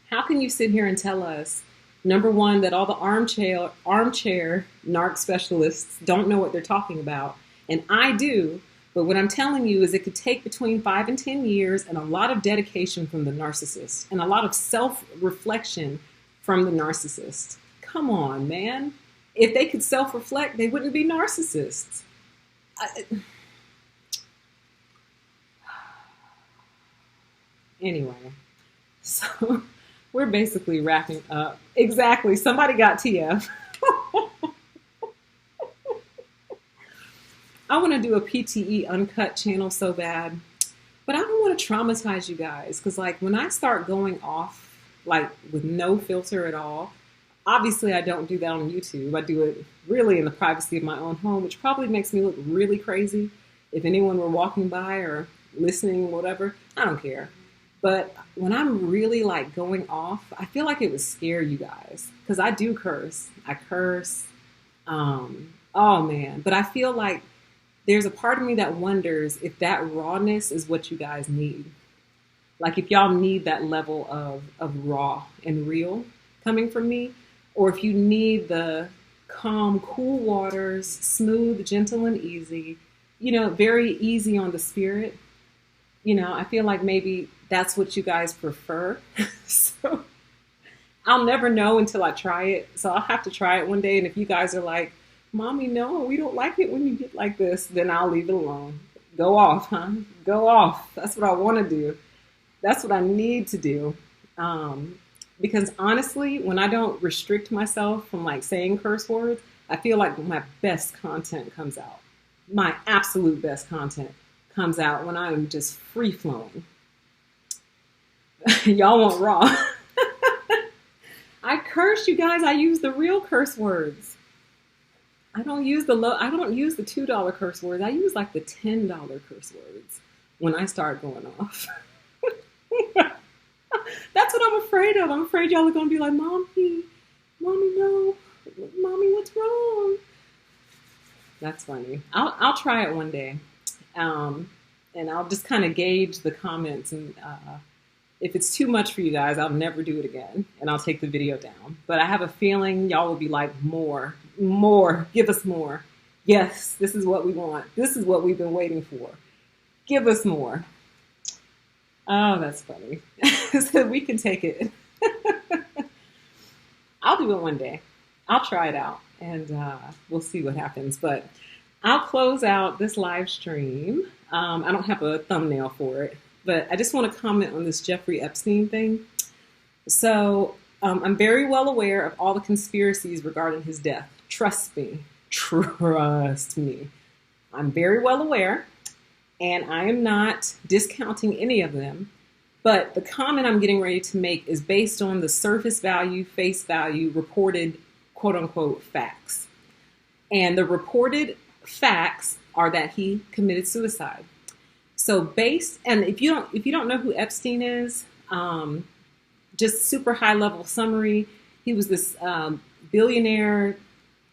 how can you sit here and tell us, number one, that all the armchair narc specialists don't know what they're talking about? And I do, but what I'm telling you is it could take between 5 and 10 years and a lot of dedication from the narcissist and a lot of self-reflection from the narcissist. Come on, man. If they could self-reflect, they wouldn't be narcissists. Anyway, so we're basically wrapping up. Exactly. Somebody got TF. I want to do a PTE uncut channel so bad, but I don't want to traumatize you guys, because like when I start going off like with no filter at all, Obviously, I don't do that on YouTube. I do it really in the privacy of my own home, which probably makes me look really crazy. If anyone were walking by or listening, whatever, I don't care. But when I'm really like going off, I feel like it would scare you guys because I do curse. I curse. Oh man. But I feel like there's a part of me that wonders if that rawness is what you guys need. Like if y'all need that level of raw and real coming from me, or if you need the calm, cool waters, smooth, gentle, and easy, very easy on the spirit. I feel like maybe that's what you guys prefer. So I'll never know until I try it. So I'll have to try it one day. And if you guys are like, Mommy, no, we don't like it when you get like this, then I'll leave it alone. Go off, huh? Go off. That's what I want to do. That's what I need to do. Because honestly, when I don't restrict myself from like saying curse words, I feel like my best content comes out. My absolute best content comes out when I'm just free flowing. Y'all want raw. I curse, you guys. I use the real curse words. I don't use the $2 curse words. I use like the $10 curse words when I start going off. That's what I'm afraid of. I'm afraid y'all are going to be like, Mommy, no. Mommy, what's wrong? That's funny. I'll try it one day. And I'll just kind of gauge the comments. And if it's too much for you guys, I'll never do it again. And I'll take the video down. But I have a feeling y'all will be like, more, give us more. Yes, this is what we want. This is what we've been waiting for. Give us more. Oh, that's funny. So we can take it. I'll do it one day. I'll try it out and we'll see what happens. But I'll close out this live stream. I don't have a thumbnail for it, but I just want to comment on this Jeffrey Epstein thing. So I'm very well aware of all the conspiracies regarding his death. Trust me. Trust me. I'm very well aware. And I am not discounting any of them. But the comment I'm getting ready to make is based on the surface value, face value, reported quote unquote facts. And the reported facts are that he committed suicide. So and if you don't know who Epstein is, just super high level summary, he was this billionaire.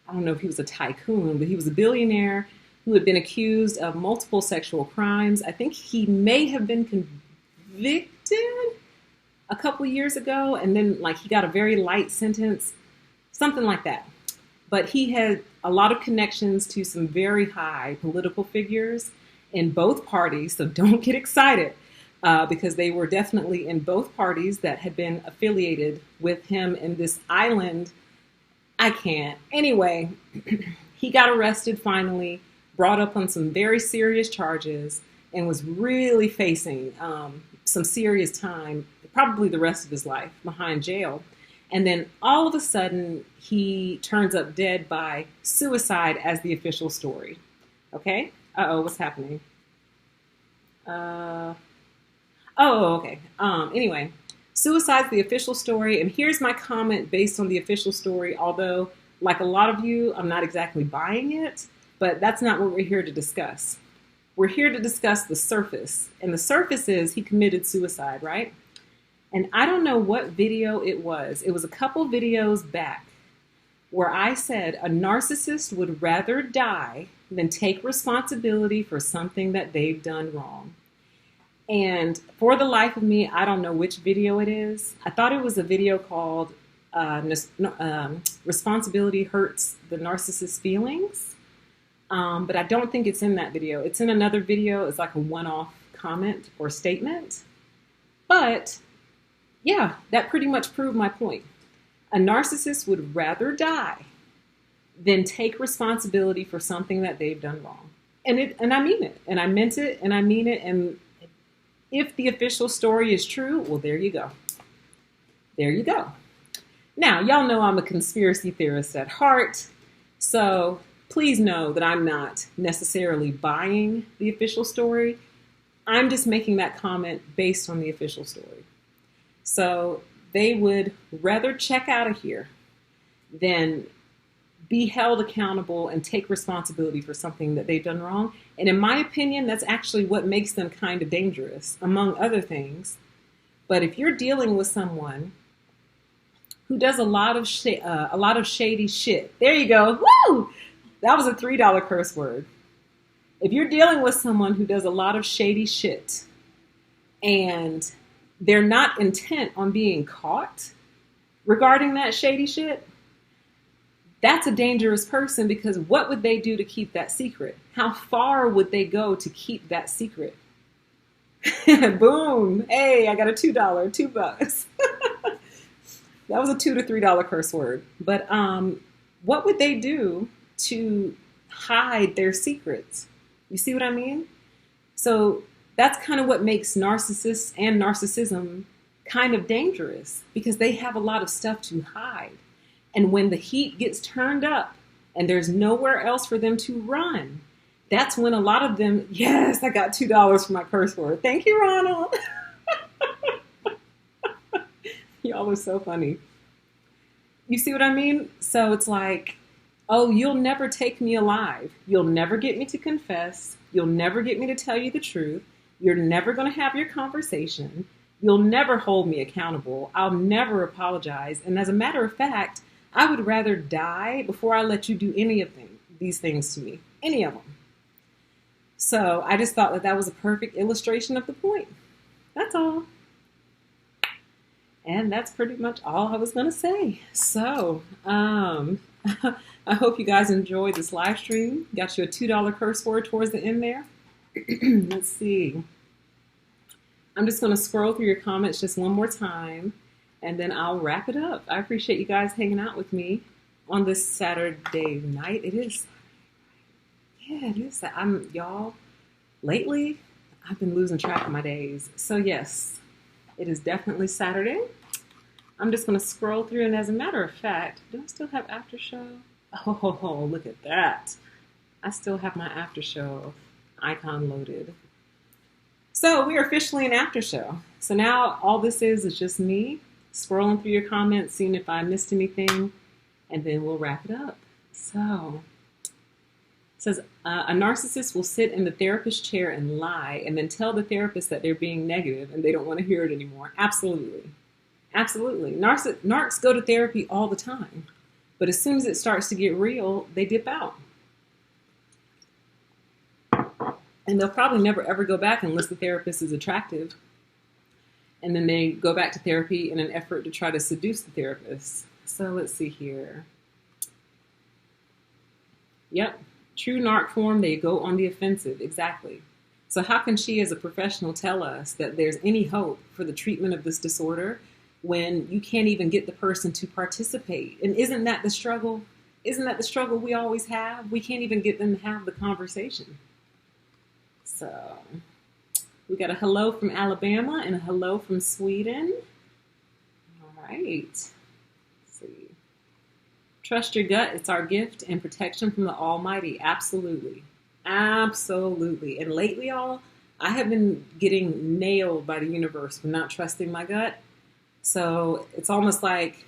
I don't know if he was a tycoon, but he was a billionaire who had been accused of multiple sexual crimes. I think he may have been convicted a couple years ago, and then like he got a very light sentence, something like that. But he had a lot of connections to some very high political figures in both parties, so don't get excited because they were definitely in both parties that had been affiliated with him in this island. I can't. Anyway, he got arrested finally, brought up on some very serious charges, and was really facing some serious time, probably the rest of his life, behind jail. And then all of a sudden, he turns up dead by suicide as the official story. Okay? Uh-oh, what's happening? Okay. Anyway, suicide's the official story. And here's my comment based on the official story, although, like a lot of you, I'm not exactly buying it. But that's not what we're here to discuss. We're here to discuss the surface. And the surface is he committed suicide, right? And I don't know what video it was. It was a couple videos back where I said a narcissist would rather die than take responsibility for something that they've done wrong. And for the life of me, I don't know which video it is. I thought it was a video called Responsibility Hurts the Narcissist's Feelings. But I don't think it's in that video. It's in another video. It's like a one-off comment or statement. But yeah, that pretty much proved my point. A narcissist would rather die than take responsibility for something that they've done wrong. And I mean it. And I meant it. And I mean it. And if the official story is true, well, there you go. There you go. Now, y'all know I'm a conspiracy theorist at heart. So please know that I'm not necessarily buying the official story. I'm just making that comment based on the official story. So they would rather check out of here than be held accountable and take responsibility for something that they've done wrong. And in my opinion, that's actually what makes them kind of dangerous, among other things. But if you're dealing with someone who does a lot of shady shit, there you go. Woo! That was a $3 curse word. If you're dealing with someone who does a lot of shady shit and they're not intent on being caught regarding that shady shit, that's a dangerous person, because what would they do to keep that secret? How far would they go to keep that secret? Boom. Hey, I got a $2, $2. That was a $2 to $3 curse word. But what would they do to hide their secrets? You see what I mean? So that's kind of what makes narcissists and narcissism kind of dangerous, because they have a lot of stuff to hide. And when the heat gets turned up and there's nowhere else for them to run, that's when a lot of them, yes, I got $2 for my curse word. Thank you, Ronald. Y'all are so funny. You see what I mean? So it's like, oh, you'll never take me alive. You'll never get me to confess. You'll never get me to tell you the truth. You're never going to have your conversation. You'll never hold me accountable. I'll never apologize. And as a matter of fact, I would rather die before I let you do any of these things to me. Any of them. So I just thought that that was a perfect illustration of the point. That's all. And that's pretty much all I was going to say. So I hope you guys enjoyed this live stream. Got you a $2 curse word towards the end there. Let's see. I'm just going to scroll through your comments just one more time, and then I'll wrap it up. I appreciate you guys hanging out with me on this Saturday night. It is. Yeah, it is. Y'all, lately, I've been losing track of my days. So yes, it is definitely Saturday. I'm just going to scroll through, and as a matter of fact, do I still have after show? Oh, look at that. I still have my after show icon loaded. So we are officially an after show. So now all this is just me scrolling through your comments, seeing if I missed anything, and then we'll wrap it up. So it says, a narcissist will sit in the therapist chair and lie and then tell the therapist that they're being negative and they don't want to hear it anymore. Absolutely. Absolutely. Narcs go to therapy all the time. But as soon as it starts to get real, they dip out. And they'll probably never ever go back unless the therapist is attractive. And then they go back to therapy in an effort to try to seduce the therapist. So let's see here. Yep. True narc form, they go on the offensive. Exactly. So how can she as a professional tell us that there's any hope for the treatment of this disorder when you can't even get the person to participate? And isn't that the struggle? Isn't that the struggle we always have? We can't even get them to have the conversation. So we got a hello from Alabama and a hello from Sweden. All right. Let's see. Trust your gut. It's our gift and protection from the Almighty. Absolutely. Absolutely. And lately, y'all, I have been getting nailed by the universe for not trusting my gut. So it's almost like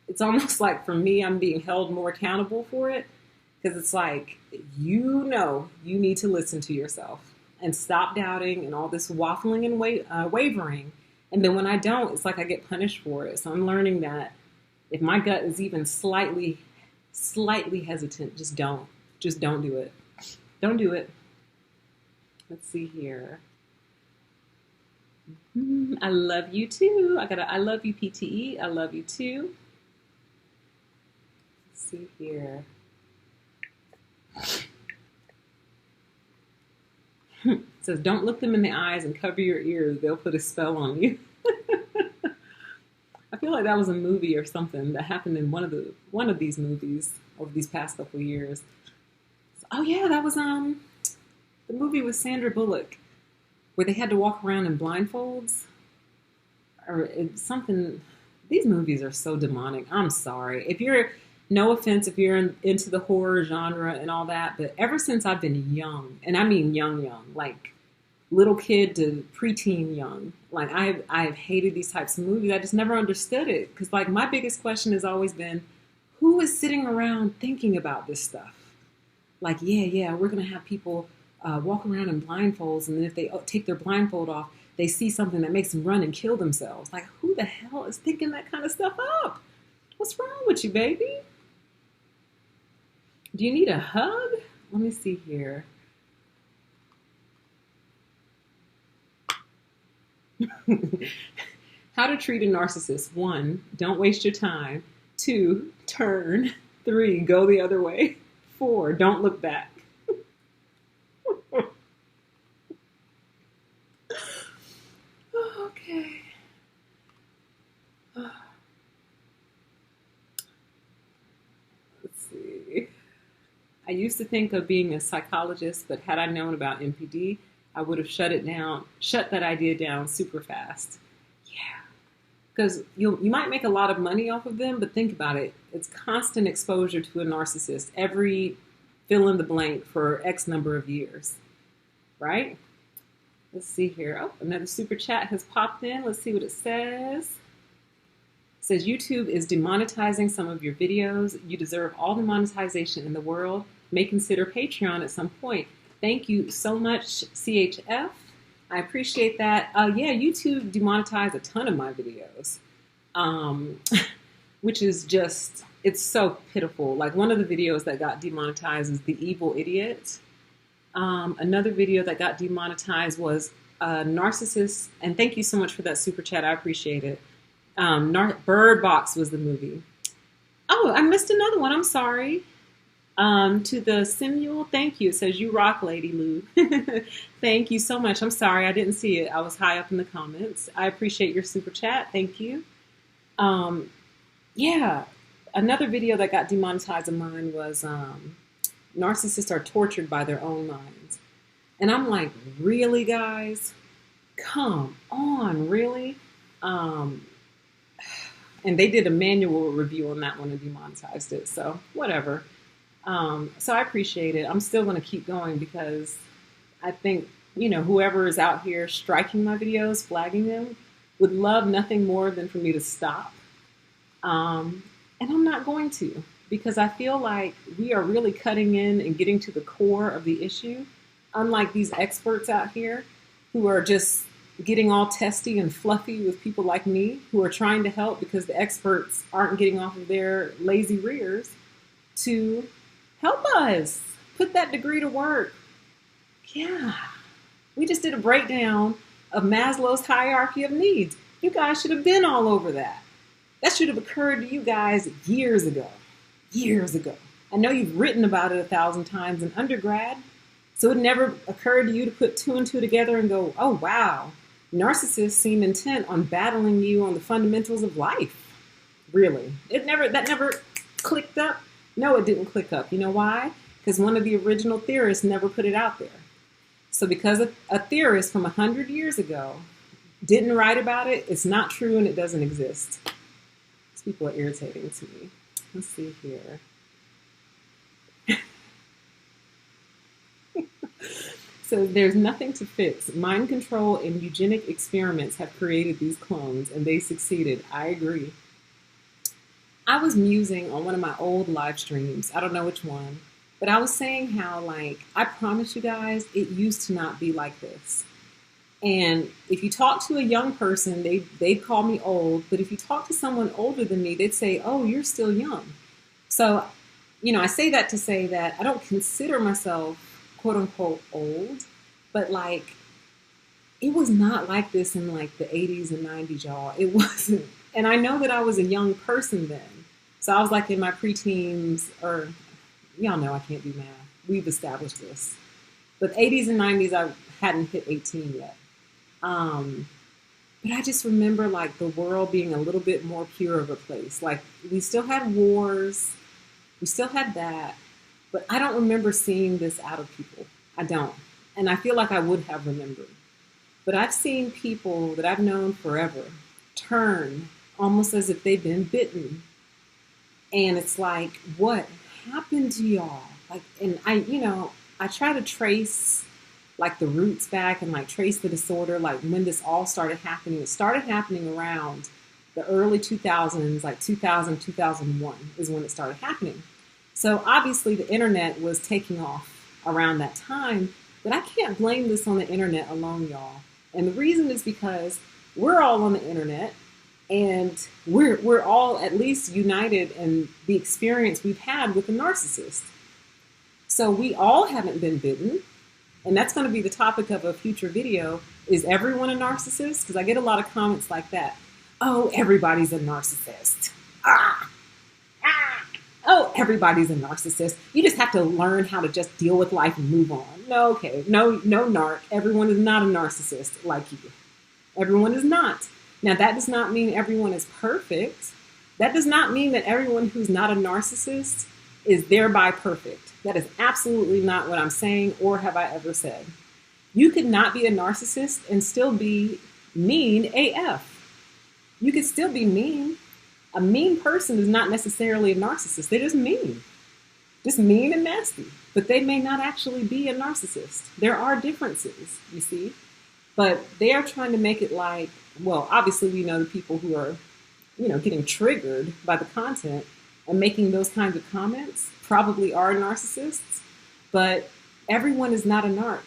for me, I'm being held more accountable for it. Because it's like, you need to listen to yourself and stop doubting and all this waffling and wavering. And then when I don't, it's like I get punished for it. So I'm learning that if my gut is even slightly hesitant, just don't do it. Don't do it. Let's see here. I love you too. I love you, PTE. I love you too. Let's see here. It says, don't look them in the eyes and cover your ears. They'll put a spell on you. I feel like that was a movie or something that happened in one of these movies over these past couple of years. Oh yeah, that was the movie with Sandra Bullock where they had to walk around in blindfolds or something. These movies are so demonic. I'm sorry. No offense if you're into the horror genre and all that, but ever since I've been young, and I mean young, like little kid to preteen young, like I've hated these types of movies. I just never understood it because like my biggest question has always been, Who is sitting around thinking about this stuff? Like, yeah, we're going to have people walk around in blindfolds, and then if they take their blindfold off, they see something that makes them run and kill themselves. Like, who the hell is thinking that kind of stuff up? What's wrong with you, baby? Do you need a hug? Let me see here. How to treat a narcissist. 1, don't waste your time. 2, turn. 3, go the other way. 4, don't look back. Okay. Let's see. I used to think of being a psychologist, but had I known about MPD, I would have shut that idea down super fast. Yeah. Because you might make a lot of money off of them, but think about it. It's constant exposure to a narcissist every fill in the blank for X number of years, right? Let's see here. Oh, another super chat has popped in. Let's see what it says. It says, YouTube is demonetizing some of your videos. You deserve all the monetization in the world. May consider Patreon at some point. Thank you so much, CHF. I appreciate that. Yeah, YouTube demonetized a ton of my videos, which is just, it's so pitiful. Like, one of the videos that got demonetized is The Evil Idiot. Another video that got demonetized was Narcissist, and thank you so much for that super chat. I appreciate it. Bird Box was the movie. Oh, I missed another one. I'm sorry. To the Simule, thank you. It says, you rock, Lady Lou. Thank you so much. I'm sorry, I didn't see it. I was high up in the comments. I appreciate your super chat. Thank you. Yeah, another video that got demonetized of mine was narcissists are tortured by their own minds. And I'm like, really, guys? Come on, really? And they did a manual review on that one and demonetized it. So whatever. So I appreciate it. I'm still going to keep going because I think, whoever is out here striking my videos, flagging them, would love nothing more than for me to stop. And I'm not going to, because I feel like we are really cutting in and getting to the core of the issue. Unlike these experts out here who are just getting all testy and fluffy with people like me who are trying to help because the experts aren't getting off of their lazy rears to help us put that degree to work. Yeah. We just did a breakdown of Maslow's hierarchy of needs. You guys should have been all over that. That should have occurred to you guys years ago. Years ago. I know you've written about it 1,000 times in undergrad, so it never occurred to you to put 2 and 2 together and go, oh, wow, narcissists seem intent on battling you on the fundamentals of life. Really. That never clicked up. No, it didn't click up. You know why? Because one of the original theorists never put it out there. So because a theorist from 100 years ago didn't write about it, it's not true and it doesn't exist. These people are irritating to me. Let's see here. So there's nothing to fix. Mind control and eugenic experiments have created these clones and they succeeded. I agree. I was musing on one of my old live streams. I don't know which one, but I was saying how, like, I promise you guys, it used to not be like this. And if you talk to a young person, they'd call me old. But if you talk to someone older than me, they'd say, oh, you're still young. So, I say that to say that I don't consider myself, quote unquote, old. But, like, it was not like this in, like, the 80s and 90s, y'all. It wasn't. And I know that I was a young person then. So I was, like, in my preteens, or y'all know I can't do math. We've established this. But 80s and 90s, I hadn't hit 18 yet. But I just remember, like, the world being a little bit more pure of a place. Like, we still had wars. We still had that. But I don't remember seeing this out of people. I don't. And I feel like I would have remembered. But I've seen people that I've known forever turn almost as if they've been bitten. And it's like, what happened to y'all? Like, and I try to trace, like, the roots back and, like, trace the disorder, like, when this all started happening. It started happening around The early 2000s, like 2000, 2001 is when it started happening. So obviously the internet was taking off around that time, but I can't blame this on the internet alone, y'all. And the reason is because we're all on the internet and we're all at least united in the experience we've had with a narcissist. So we all haven't been bitten. And that's going to be the topic of a future video. Is everyone a narcissist? Because I get a lot of comments like that. Oh, everybody's a narcissist. Ah, ah. Oh, everybody's a narcissist. You just have to learn how to just deal with life and move on. No, okay. No, narc. Everyone is not a narcissist like you. Everyone is not. Now, that does not mean everyone is perfect. That does not mean that everyone who's not a narcissist is thereby perfect. That is absolutely not what I'm saying or have I ever said. You could not be a narcissist and still be mean AF. You could still be mean. A mean person is not necessarily a narcissist. They're just mean. Just mean and nasty. But they may not actually be a narcissist. There are differences, you see. But they are trying to make it like, well, obviously we know the people who are, getting triggered by the content and making those kinds of comments probably are narcissists. But everyone is not a narc.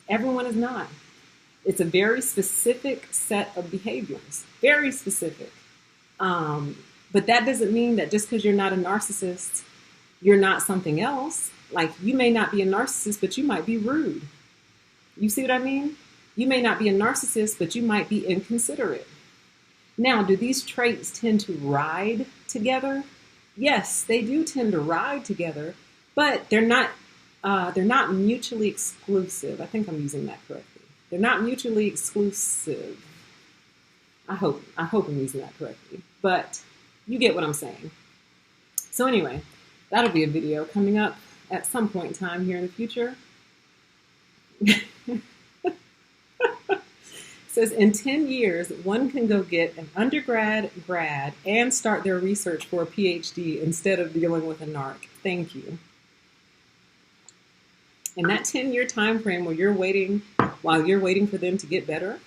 Everyone is not. It's a very specific set of behaviors. Very specific. But that doesn't mean that just because you're not a narcissist, you're not something else. Like, you may not be a narcissist, but you might be rude. You see what I mean? You may not be a narcissist, but you might be inconsiderate. Now, do these traits tend to ride together? Yes, they do tend to ride together, but they're not mutually exclusive. I think I'm using that correctly. They're not mutually exclusive. I hope I'm using that correctly, but you get what I'm saying. So anyway, that'll be a video coming up at some point in time here in the future. It says in 10 years, one can go get an undergrad, grad, and start their research for a PhD instead of dealing with a narc. Thank you. In that 10-year time frame while you're waiting for them to get better,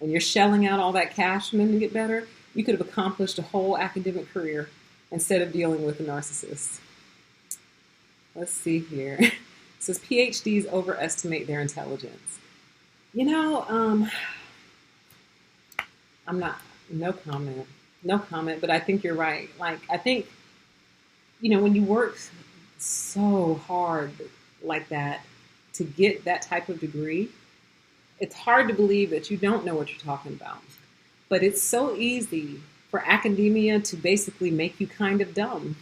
and you're shelling out all that cash for them to get better, you could have accomplished a whole academic career instead of dealing with a narcissist. Let's see here. It says PhDs overestimate their intelligence. I'm not, no comment, but I think you're right. Like, I think, when you work so hard like that to get that type of degree, it's hard to believe that you don't know what you're talking about. But it's so easy for academia to basically make you kind of dumb.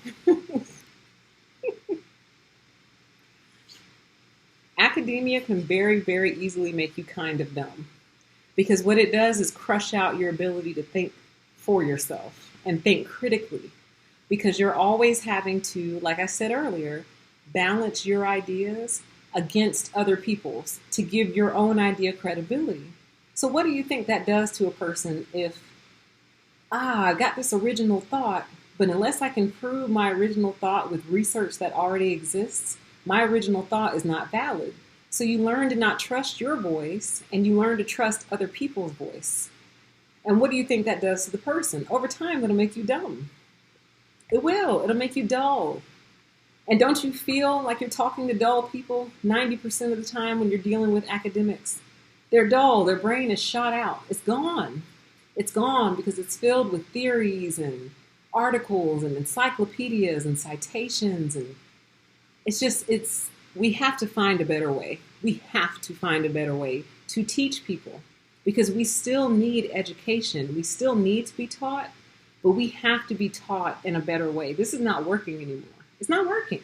Academia can very, very easily make you kind of dumb, because what it does is crush out your ability to think for yourself and think critically, because you're always having to, like I said earlier, balance your ideas against other people's to give your own idea credibility. So what do you think that does to a person if, I got this original thought, but unless I can prove my original thought with research that already exists, my original thought is not valid. So you learn to not trust your voice, and you learn to trust other people's voice. And what do you think that does to the person? Over time, it'll make you dumb. It will. It'll make you dull. And don't you feel like you're talking to dull people 90% of the time when you're dealing with academics? They're dull. Their brain is shot out. It's gone. It's gone because it's filled with theories and articles and encyclopedias and citations, and we have to find a better way. We have to find a better way to teach people, because we still need education. We still need to be taught, but we have to be taught in a better way. This is not working anymore. It's not working.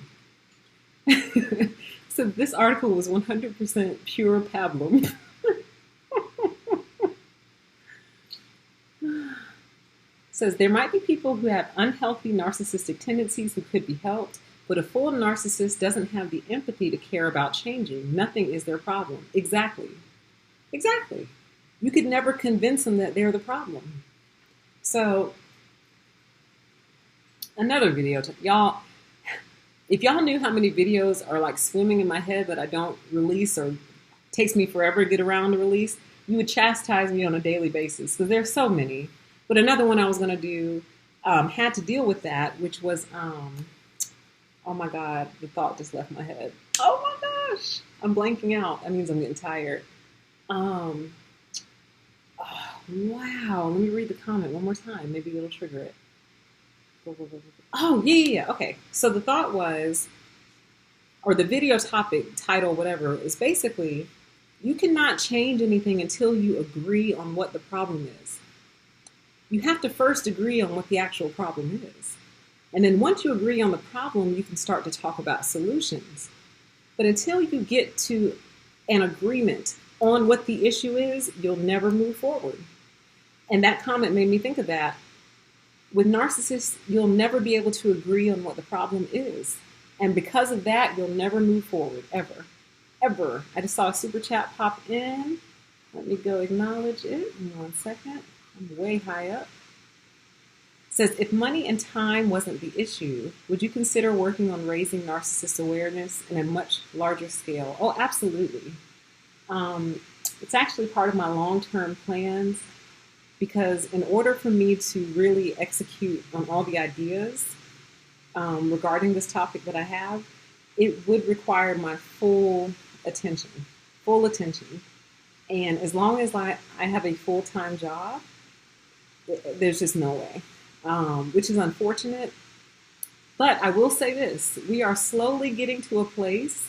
So this article was 100% pure pablum. Says there might be people who have unhealthy narcissistic tendencies who could be helped, but a full narcissist doesn't have the empathy to care about changing. Nothing is their problem. Exactly. Exactly. You could never convince them that they're the problem. So, another video. Y'all, if y'all knew how many videos are like swimming in my head that I don't release or takes me forever to get around to release, you would chastise me on a daily basis, because there's so many. But another one I was going to do had to deal with that, which was, oh my God, the thought just left my head. Oh my gosh, I'm blanking out. That means I'm getting tired. Um, oh, wow, let me read the comment one more time. Maybe it'll trigger it. Oh, yeah. Okay. So the thought was, or the video topic, title, whatever, is basically you cannot change anything until you agree on what the problem is. You have to first agree on what the actual problem is. And then once you agree on the problem, you can start to talk about solutions. But until you get to an agreement on what the issue is, you'll never move forward. And that comment made me think of that. With narcissists, you'll never be able to agree on what the problem is. And because of that, you'll never move forward, ever. Ever. I just saw a super chat pop in. Let me go acknowledge it in 1 second. I'm way high up. It says, if money and time wasn't the issue, would you consider working on raising narcissist awareness in a much larger scale? Oh, absolutely. It's actually part of my long-term plans because in order for me to really execute on all the ideas regarding this topic that I have, it would require my full attention. And as long as I have a full-time job, there's just no way, which is unfortunate. But I will say this, we are slowly getting to a place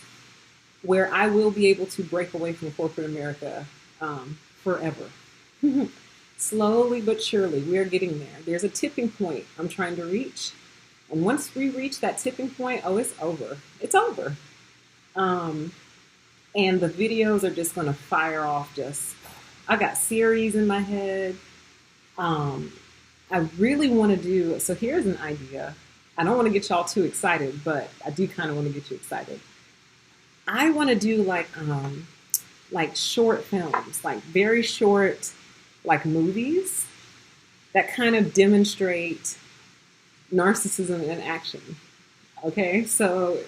where I will be able to break away from corporate America forever. Slowly but surely, we are getting there. There's a tipping point I'm trying to reach. And once we reach that tipping point, oh, it's over. It's over. And the videos are just going to fire off I got series in my head. I really want to do, so here's an idea. I don't want to get y'all too excited, but I do kind of want to get you excited. I want to do like short films, like very short, like movies that kind of demonstrate narcissism in action. Okay, so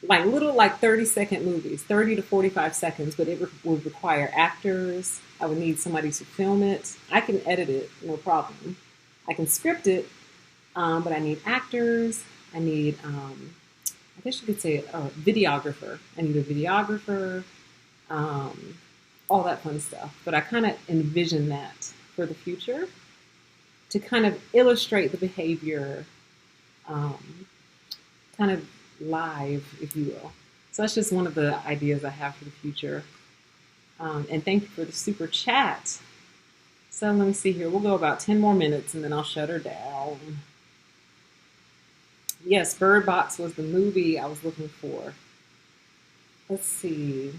like little 30-second movies, 30 to 45 seconds, but it would require actors. I would need somebody to film it. I can edit it, no problem. I can script it, but I need actors. I need, I guess you could say a videographer. I need a videographer, all that fun stuff. But I kind of envision that for the future to kind of illustrate the behavior, kind of live, if you will. So that's just one of the ideas I have for the future. And thank you for the super chat. So let me see here. We'll go about 10 more minutes and then I'll shut her down. Yes, Bird Box was the movie I was looking for. Let's see.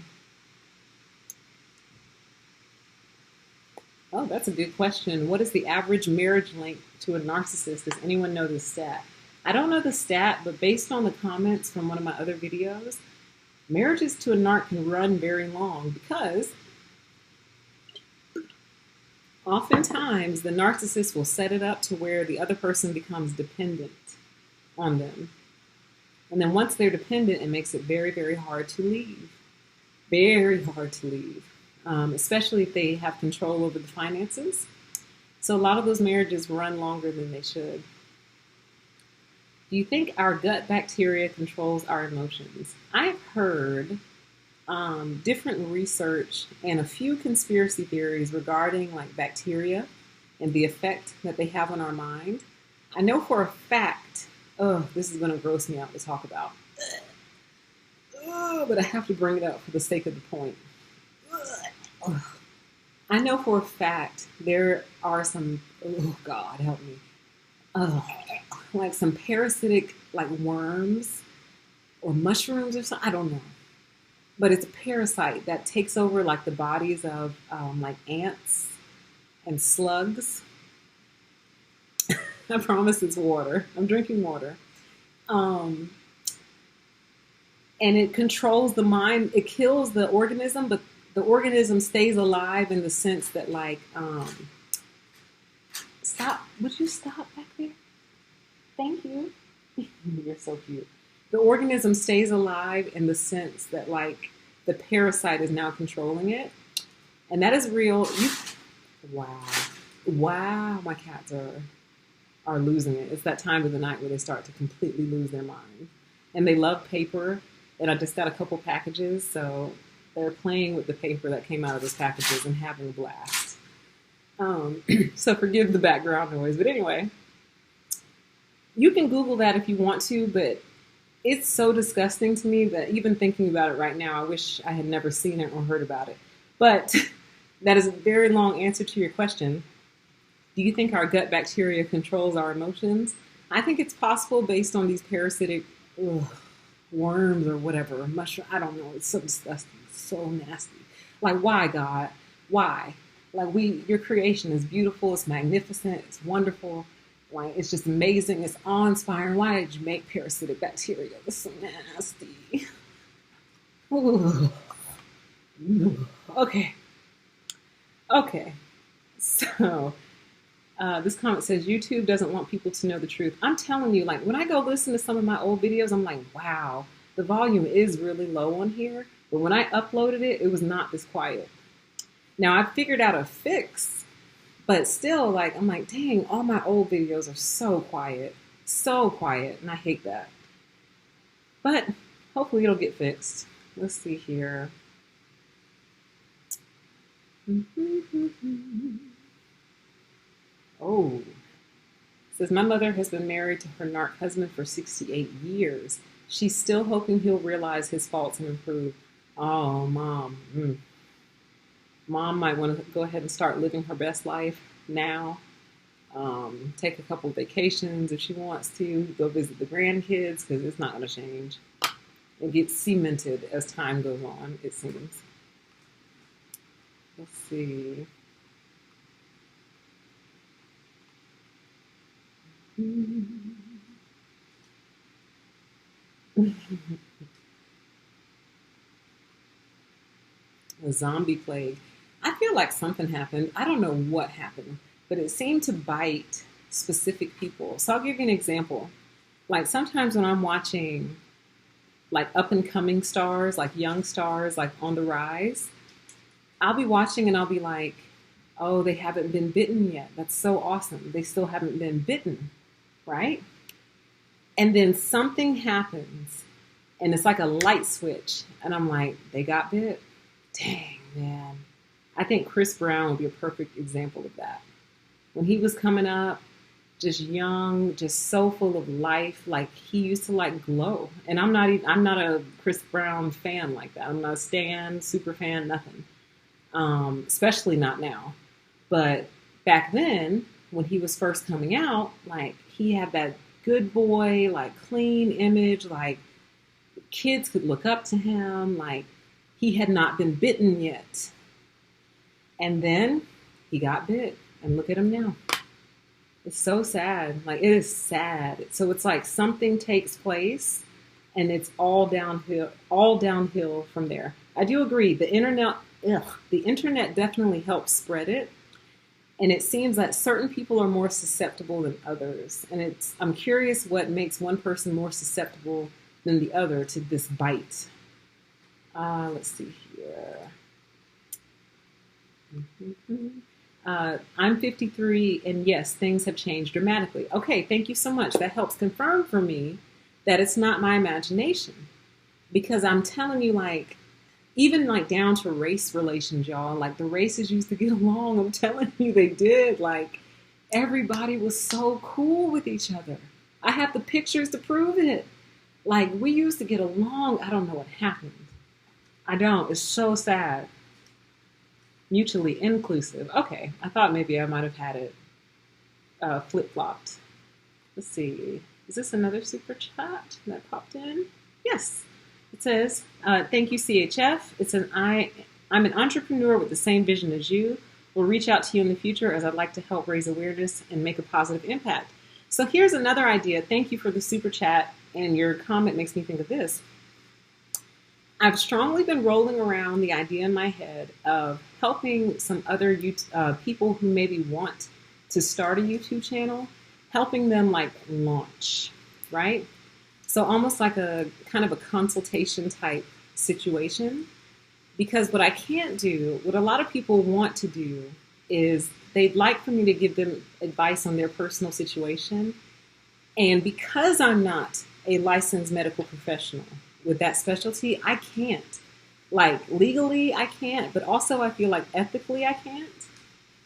Oh, that's a good question. What is the average marriage length to a narcissist? Does anyone know the stat? I don't know the stat, but based on the comments from one of my other videos, marriages to a narc can run very long because oftentimes the narcissist will set it up to where the other person becomes dependent on them. And then once they're dependent, it makes it very, very hard to leave. Very hard to leave, especially if they have control over the finances. So a lot of those marriages run longer than they should. Do you think our gut bacteria controls our emotions? I've heard different research and a few conspiracy theories regarding like bacteria and the effect that they have on our mind. I know for a fact, this is going to gross me out to talk about, but I have to bring it up for the sake of the point. I know for a fact there are some, oh God, help me, like some parasitic like worms or mushrooms or something, I don't know. But it's a parasite that takes over like the bodies of like ants and slugs. I promise it's water. I'm drinking water. And it controls the mind. It kills the organism, but the organism stays alive in the sense that like, stop. Would you stop back there? Thank you. You're so cute. The organism stays alive in the sense that like the parasite is now controlling it. And that is real. Wow. Wow, my cats are losing it. It's that time of the night where they start to completely lose their mind. And they love paper. And I just got a couple packages, so they're playing with the paper that came out of those packages and having a blast. So forgive the background noise. But anyway, you can Google that if you want to, but it's so disgusting to me that even thinking about it right now, I wish I had never seen it or heard about it. But that is a very long answer to your question. Do you think our gut bacteria controls our emotions? I think it's possible based on these parasitic worms or whatever, mushroom. I don't know. It's so disgusting. It's so nasty. Like, why, God? Why? Like, your creation is beautiful. It's magnificent. It's wonderful. Like, it's just amazing. It's awe-inspiring. Why did you make parasitic bacteria? It's so nasty. Ooh. Okay. Okay. So, this comment says, YouTube doesn't want people to know the truth. I'm telling you, like, when I go listen to some of my old videos, I'm like, wow, the volume is really low on here. But when I uploaded it, it was not this quiet. Now, I figured out a fix, but still, like, I'm like, dang, all my old videos are so quiet, and I hate that. But hopefully it'll get fixed. Let's see here. Oh, it says, my mother has been married to her narc husband for 68 years. She's still hoping he'll realize his faults and improve. Oh, Mom. Mom might want to go ahead and start living her best life now. Take a couple of vacations if she wants to. Go visit the grandkids, because it's not going to change. It gets cemented as time goes on, it seems. Let's see. A zombie plague. I feel like something happened. I don't know what happened, but it seemed to bite specific people. So I'll give you an example. Like sometimes when I'm watching like up and coming stars, like young stars, like on the rise, I'll be watching and I'll be like, oh, they haven't been bitten yet. That's so awesome. They still haven't been bitten, right? And then something happens and it's like a light switch. And I'm like, they got bit? Dang, man. I think Chris Brown would be a perfect example of that. When he was coming up, just young, just so full of life, like he used to like glow. And I'm not a Chris Brown fan like that. I'm not a stan, super fan, nothing. Especially not now. But back then, when he was first coming out, like he had that good boy, like clean image, like kids could look up to him, like he had not been bitten yet. And then he got bit, and look at him now. It's so sad. Like, it is sad. So it's like something takes place and it's all downhill from there. I do agree. The internet definitely helps spread it. And it seems that certain people are more susceptible than others. And I'm curious what makes one person more susceptible than the other to this bite. Let's see here. I'm 53, and yes, things have changed dramatically. Okay, thank you so much. That helps confirm for me that it's not my imagination. Because I'm telling you, like, even like down to race relations, y'all, like the races used to get along. I'm telling you, they did. Like, everybody was so cool with each other. I have the pictures to prove it. Like, we used to get along. I don't know what happened. I don't. It's so sad. Mutually inclusive. Okay, I thought maybe I might have had it flip-flopped. Let's see. Is this another super chat that popped in? Yes. It says, thank you, CHF. I'm an entrepreneur with the same vision as you. Will reach out to you in the future as I'd like to help raise awareness and make a positive impact. So here's another idea. Thank you for the super chat, and your comment makes me think of this. I've strongly been rolling around the idea in my head of helping some other people who maybe want to start a YouTube channel, helping them like launch, right? So almost like a kind of a consultation type situation. Because what I can't do, what a lot of people want to do is they'd like for me to give them advice on their personal situation. And because I'm not a licensed medical professional with that specialty, I can't. Like legally, I can't, but also I feel like ethically, I can't.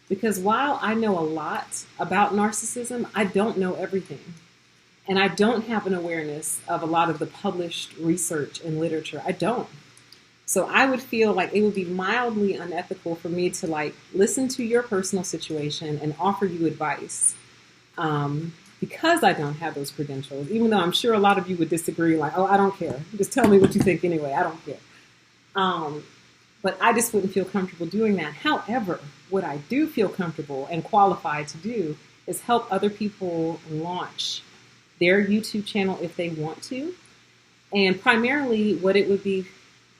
Because while I know a lot about narcissism, I don't know everything. And I don't have an awareness of a lot of the published research and literature. I don't. So I would feel like it would be mildly unethical for me to like listen to your personal situation and offer you advice because I don't have those credentials, even though I'm sure a lot of you would disagree, like, oh, I don't care. Just tell me what you think anyway. I don't care. But I just wouldn't feel comfortable doing that. However, what I do feel comfortable and qualified to do is help other people launch their YouTube channel if they want to. And primarily what it would be,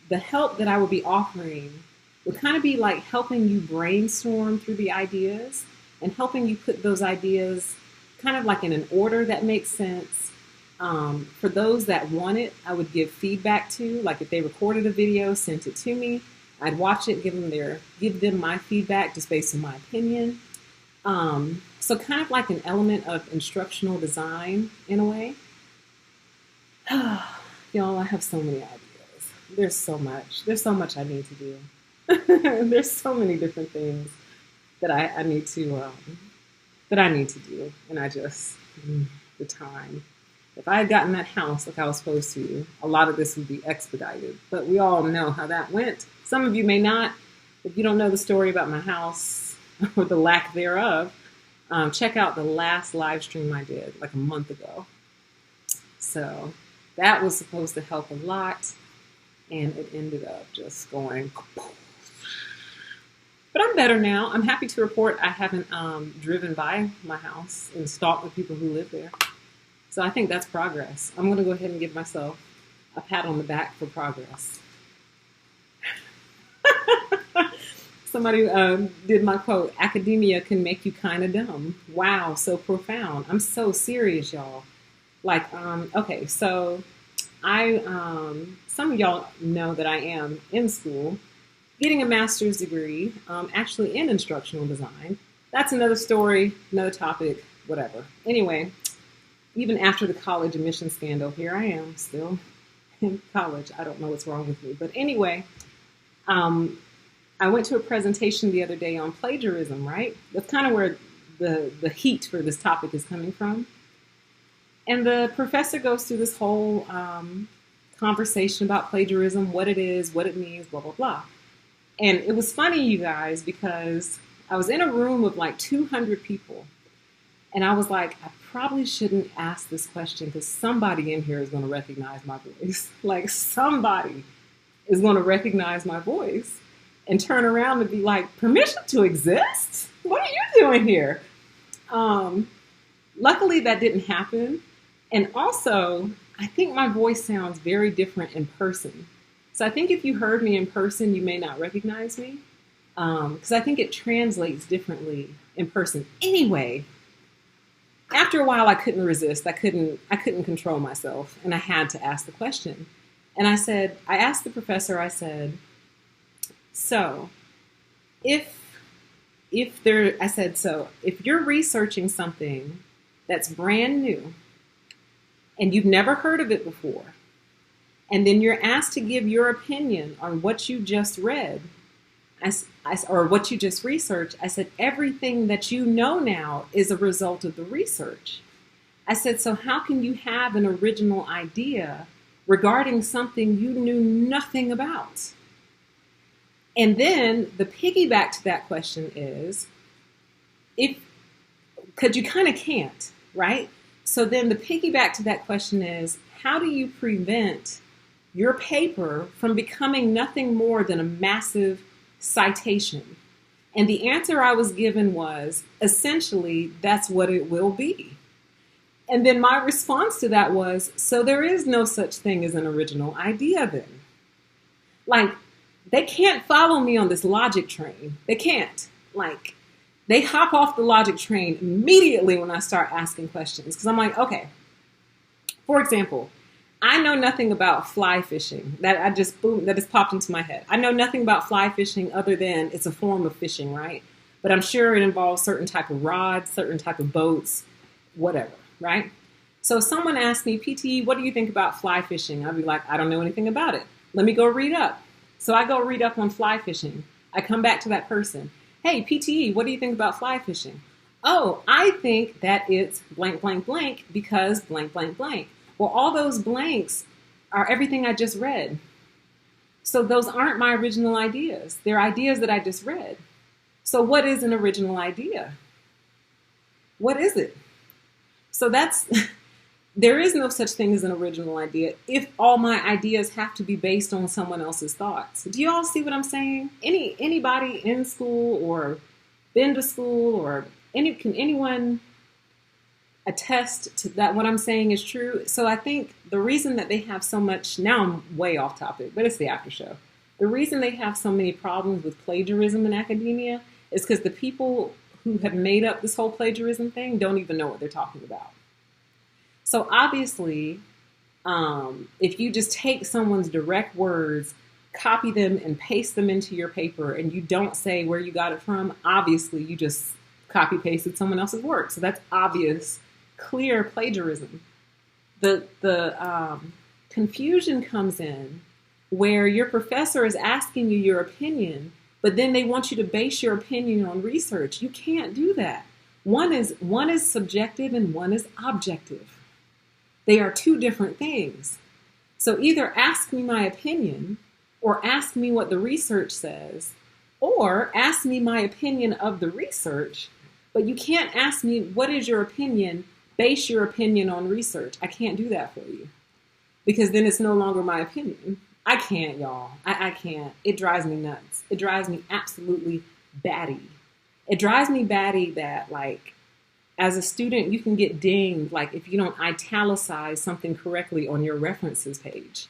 the help that I would be offering would kind of be like helping you brainstorm through the ideas and helping you put those ideas kind of like in an order that makes sense. For those that want it, I would give feedback to, like if they recorded a video, sent it to me, I'd watch it, give them my feedback just based on my opinion. So kind of like an element of instructional design in a way. Y'all, I have so many ideas. There's so much I need to do. There's so many different things that I need to do, and I just the time. If I had gotten that house like I was supposed to, a lot of this would be expedited. But we all know how that went. Some of you may not. If you don't know the story about my house or the lack thereof, check out the last live stream I did like a month ago. So that was supposed to help a lot, and it ended up just going. But I'm better now. I'm happy to report I haven't driven by my house and stalked the people who live there. So I think that's progress. I'm going to go ahead and give myself a pat on the back for progress. Somebody did my quote, academia can make you kind of dumb. Wow, so profound. I'm so serious, y'all. Like, okay, so some of y'all know that I am in school getting a master's degree, actually in instructional design. That's another story, another topic, whatever. Anyway, even after the college admission scandal, here I am still in college. I don't know what's wrong with me. But anyway, I went to a presentation the other day on plagiarism, right? That's kind of where the heat for this topic is coming from. And the professor goes through this whole conversation about plagiarism, what it is, what it means, blah, blah, blah. And it was funny, you guys, because I was in a room of like 200 people. And I was like, I probably shouldn't ask this question because somebody in here is going to recognize my voice. Like somebody is going to recognize my voice and turn around and be like, permission to exist? What are you doing here? Luckily, that didn't happen. And also, I think my voice sounds very different in person. So I think if you heard me in person, you may not recognize me because I think it translates differently in person. Anyway, after a while, I couldn't resist. I couldn't control myself, and I had to ask the question. And I asked the professor, I said, so if you're researching something that's brand new and you've never heard of it before, and then you're asked to give your opinion on what you just read, or what you just researched, I said, everything that you know now is a result of the research. I said, so how can you have an original idea regarding something you knew nothing about? And then the piggyback to that question is, because you kind of can't, right? So then the piggyback to that question is, how do you prevent your paper from becoming nothing more than a massive citation? And the answer I was given was, essentially, that's what it will be. And then my response to that was, so there is no such thing as an original idea then. Like, they can't follow me on this logic train. They can't. Like, they hop off the logic train immediately when I start asking questions. Because I'm like, okay, for example, I know nothing about fly fishing. That just popped into my head. I know nothing about fly fishing other than it's a form of fishing, right? but I'm sure it involves certain type of rods, certain type of boats, whatever, right? So if someone asks me, PTE, what do you think about fly fishing? I'd be like, I don't know anything about it. Let me go read up. So I go read up on fly fishing. I come back to that person. Hey, PTE, what do you think about fly fishing? Oh, I think that it's blank, blank, blank because blank, blank, blank. Well, all those blanks are everything I just read. So those aren't my original ideas. They're ideas that I just read. So what is an original idea? What is it? So there is no such thing as an original idea if all my ideas have to be based on someone else's thoughts. Do you all see what I'm saying? Anybody in school or been to school or can anyone attest to that what I'm saying is true? So I think the reason that they have so much, now I'm way off topic, but it's the after show. The reason they have so many problems with plagiarism in academia is because the people who have made up this whole plagiarism thing don't even know what they're talking about. So obviously, if you just take someone's direct words, copy them and paste them into your paper, and you don't say where you got it from, obviously you just copy pasted someone else's work. So that's obvious, clear plagiarism. The confusion comes in where your professor is asking you your opinion, but then they want you to base your opinion on research. You can't do that. One is subjective and one is objective. They are two different things. So either ask me my opinion or ask me what the research says, or ask me my opinion of the research, but you can't ask me what is your opinion, base your opinion on research. I can't do that for you because then it's no longer my opinion. I can't, y'all. I can't. It drives me nuts. It drives me absolutely batty. It drives me batty that, like, as a student, you can get dinged, like, if you don't italicize something correctly on your references page,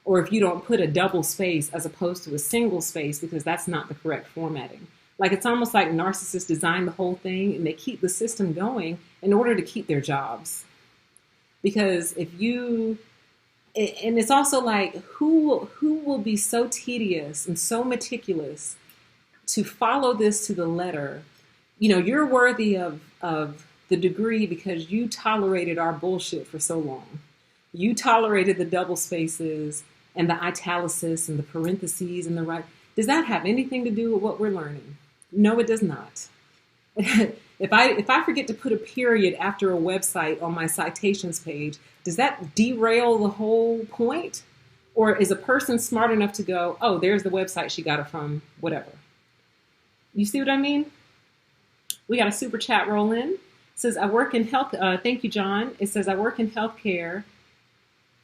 or if you don't put a double space as opposed to a single space because that's not the correct formatting. Like, it's almost like narcissists design the whole thing and they keep the system going in order to keep their jobs. Because and it's also like, who will be so tedious and so meticulous to follow this to the letter? You know, you're worthy of the degree because you tolerated our bullshit for so long. You tolerated the double spaces and the italicis and the parentheses and the right. Does that have anything to do with what we're learning? No, it does not. If I forget to put a period after a website on my citations page, does that derail the whole point? Or is a person smart enough to go, oh, there's the website she got it from, whatever. You see what I mean? We got a super chat roll in. It says, I work in health. Thank you, John. It says, I work in healthcare,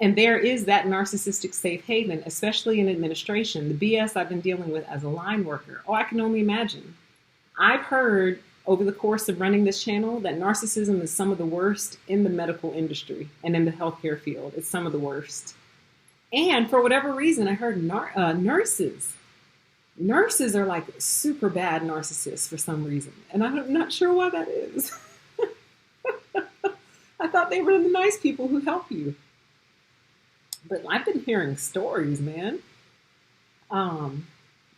and there is that narcissistic safe haven, especially in administration. The BS I've been dealing with as a line worker. Oh, I can only imagine. I've heard over the course of running this channel that narcissism is some of the worst in the medical industry and in the healthcare field. It's some of the worst. And for whatever reason, I heard nurses. Nurses are like super bad narcissists for some reason. And I'm not sure why that is. I thought they were the nice people who help you. But I've been hearing stories, man.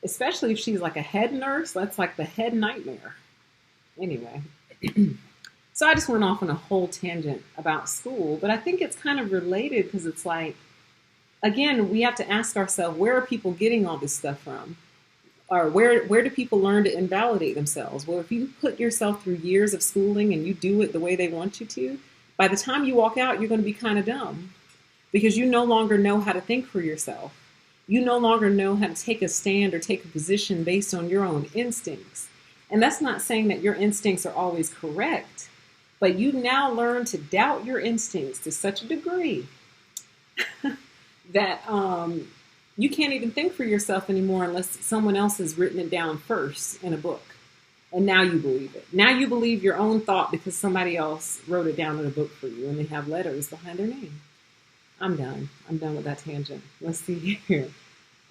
Especially if she's like a head nurse, that's like the head nightmare. Anyway, so I just went off on a whole tangent about school, but I think it's kind of related because it's like, again, we have to ask ourselves, where are people getting all this stuff from? Or where do people learn to invalidate themselves? Well, if you put yourself through years of schooling and you do it the way they want you to, by the time you walk out, you're going to be kind of dumb because you no longer know how to think for yourself. You no longer know how to take a stand or take a position based on your own instincts. And that's not saying that your instincts are always correct, but you now learn to doubt your instincts to such a degree that you can't even think for yourself anymore unless someone else has written it down first in a book. And now you believe it. Now you believe your own thought because somebody else wrote it down in a book for you and they have letters behind their name. I'm done. I'm done with that tangent. Let's see here.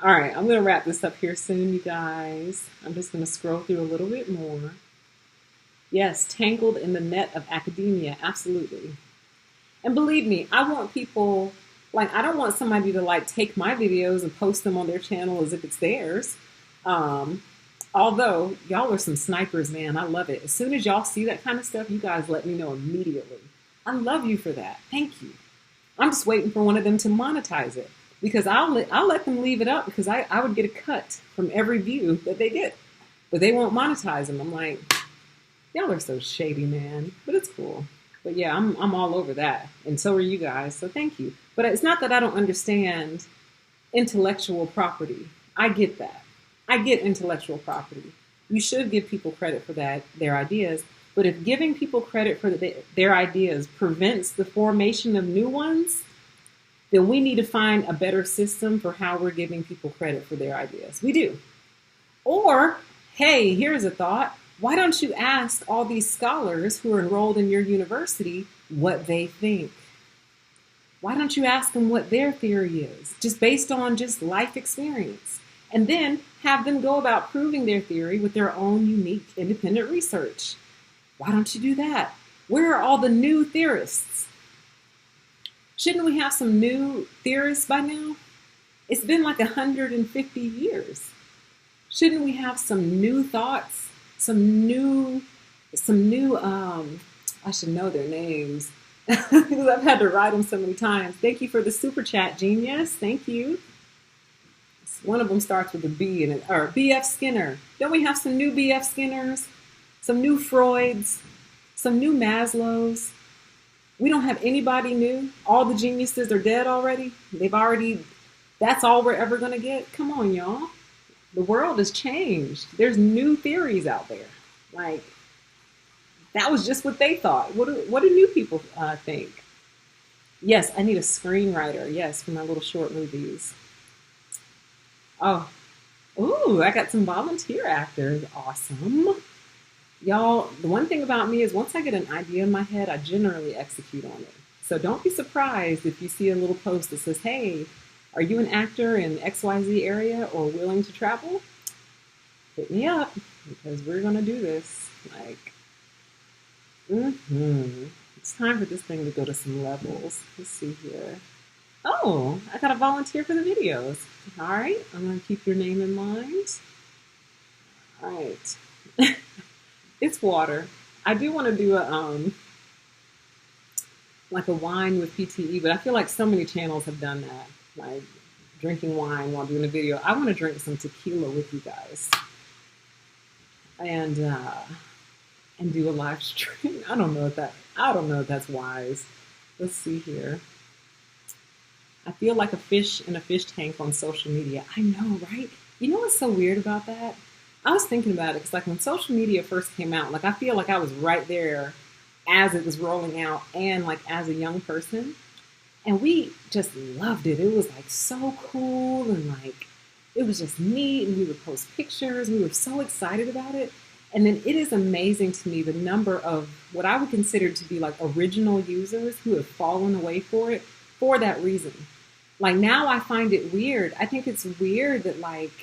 All right, I'm going to wrap this up here soon, you guys. I'm just going to scroll through a little bit more. Yes, tangled in the net of academia, absolutely. And believe me, I want people, like, I don't want somebody to, like, take my videos and post them on their channel as if it's theirs. Although y'all are some snipers, man. I love it. As soon as y'all see that kind of stuff, you guys let me know immediately. I love you for that. Thank you. I'm just waiting for one of them to monetize it because I'll let them leave it up because I would get a cut from every view that they get, but they won't monetize them. I'm like, y'all are so shady, man. But it's cool. But yeah, I'm all over that, and so are you guys. So thank you. But it's not that I don't understand intellectual property. I get that. I get intellectual property. You should give people credit for that, their ideas. But if giving people credit for their ideas prevents the formation of new ones, then we need to find a better system for how we're giving people credit for their ideas. We do. Or, hey, here's a thought. Why don't you ask all these scholars who are enrolled in your university what they think? Why don't you ask them what their theory is, just based on just life experience? And then have them go about proving their theory with their own unique independent research. Why don't you do that? Where are all the new theorists? Shouldn't we have some new theorists by now? It's been like 150 years. Shouldn't we have some new thoughts? I should know their names because I've had to write them so many times. Thank you for the super chat, genius. Thank you. One of them starts with a B or B.F. Skinner. Don't we have some new B.F. Skinners? Some new Freuds? Some new Maslows? We don't have anybody new. All the geniuses are dead already. That's all we're ever going to get. Come on, y'all. The world has changed. There's new theories out there. Like, that was just what they thought. What do new people think? Yes, I need a screenwriter. Yes, for my little short movies. Oh, ooh, I got some volunteer actors. Awesome. Y'all, the one thing about me is once I get an idea in my head, I generally execute on it. So don't be surprised if you see a little post that says, hey, are you an actor in XYZ area or willing to travel? Hit me up because we're going to do this. It's time for this thing to go to some levels. Let's see here. Oh, I got a volunteer for the videos. All right, I'm going to keep your name in mind. All right. It's water. I do want to do like a wine with PTE, but I feel like so many channels have done that, like drinking wine while doing a video. I want to drink some tequila with you guys and do a live stream. I don't know if that's wise. Let's see here. I feel like a fish in a fish tank on social media. I know, right? You know what's so weird about that? I was thinking about it because like when social media first came out, like I feel like I was right there as it was rolling out and like as a young person. And we just loved it. It was like so cool and like it was just neat and we would post pictures. We were so excited about it. And then it is amazing to me the number of what I would consider to be like original users who have fallen away for it for that reason. Like now I find it weird. I think it's weird that like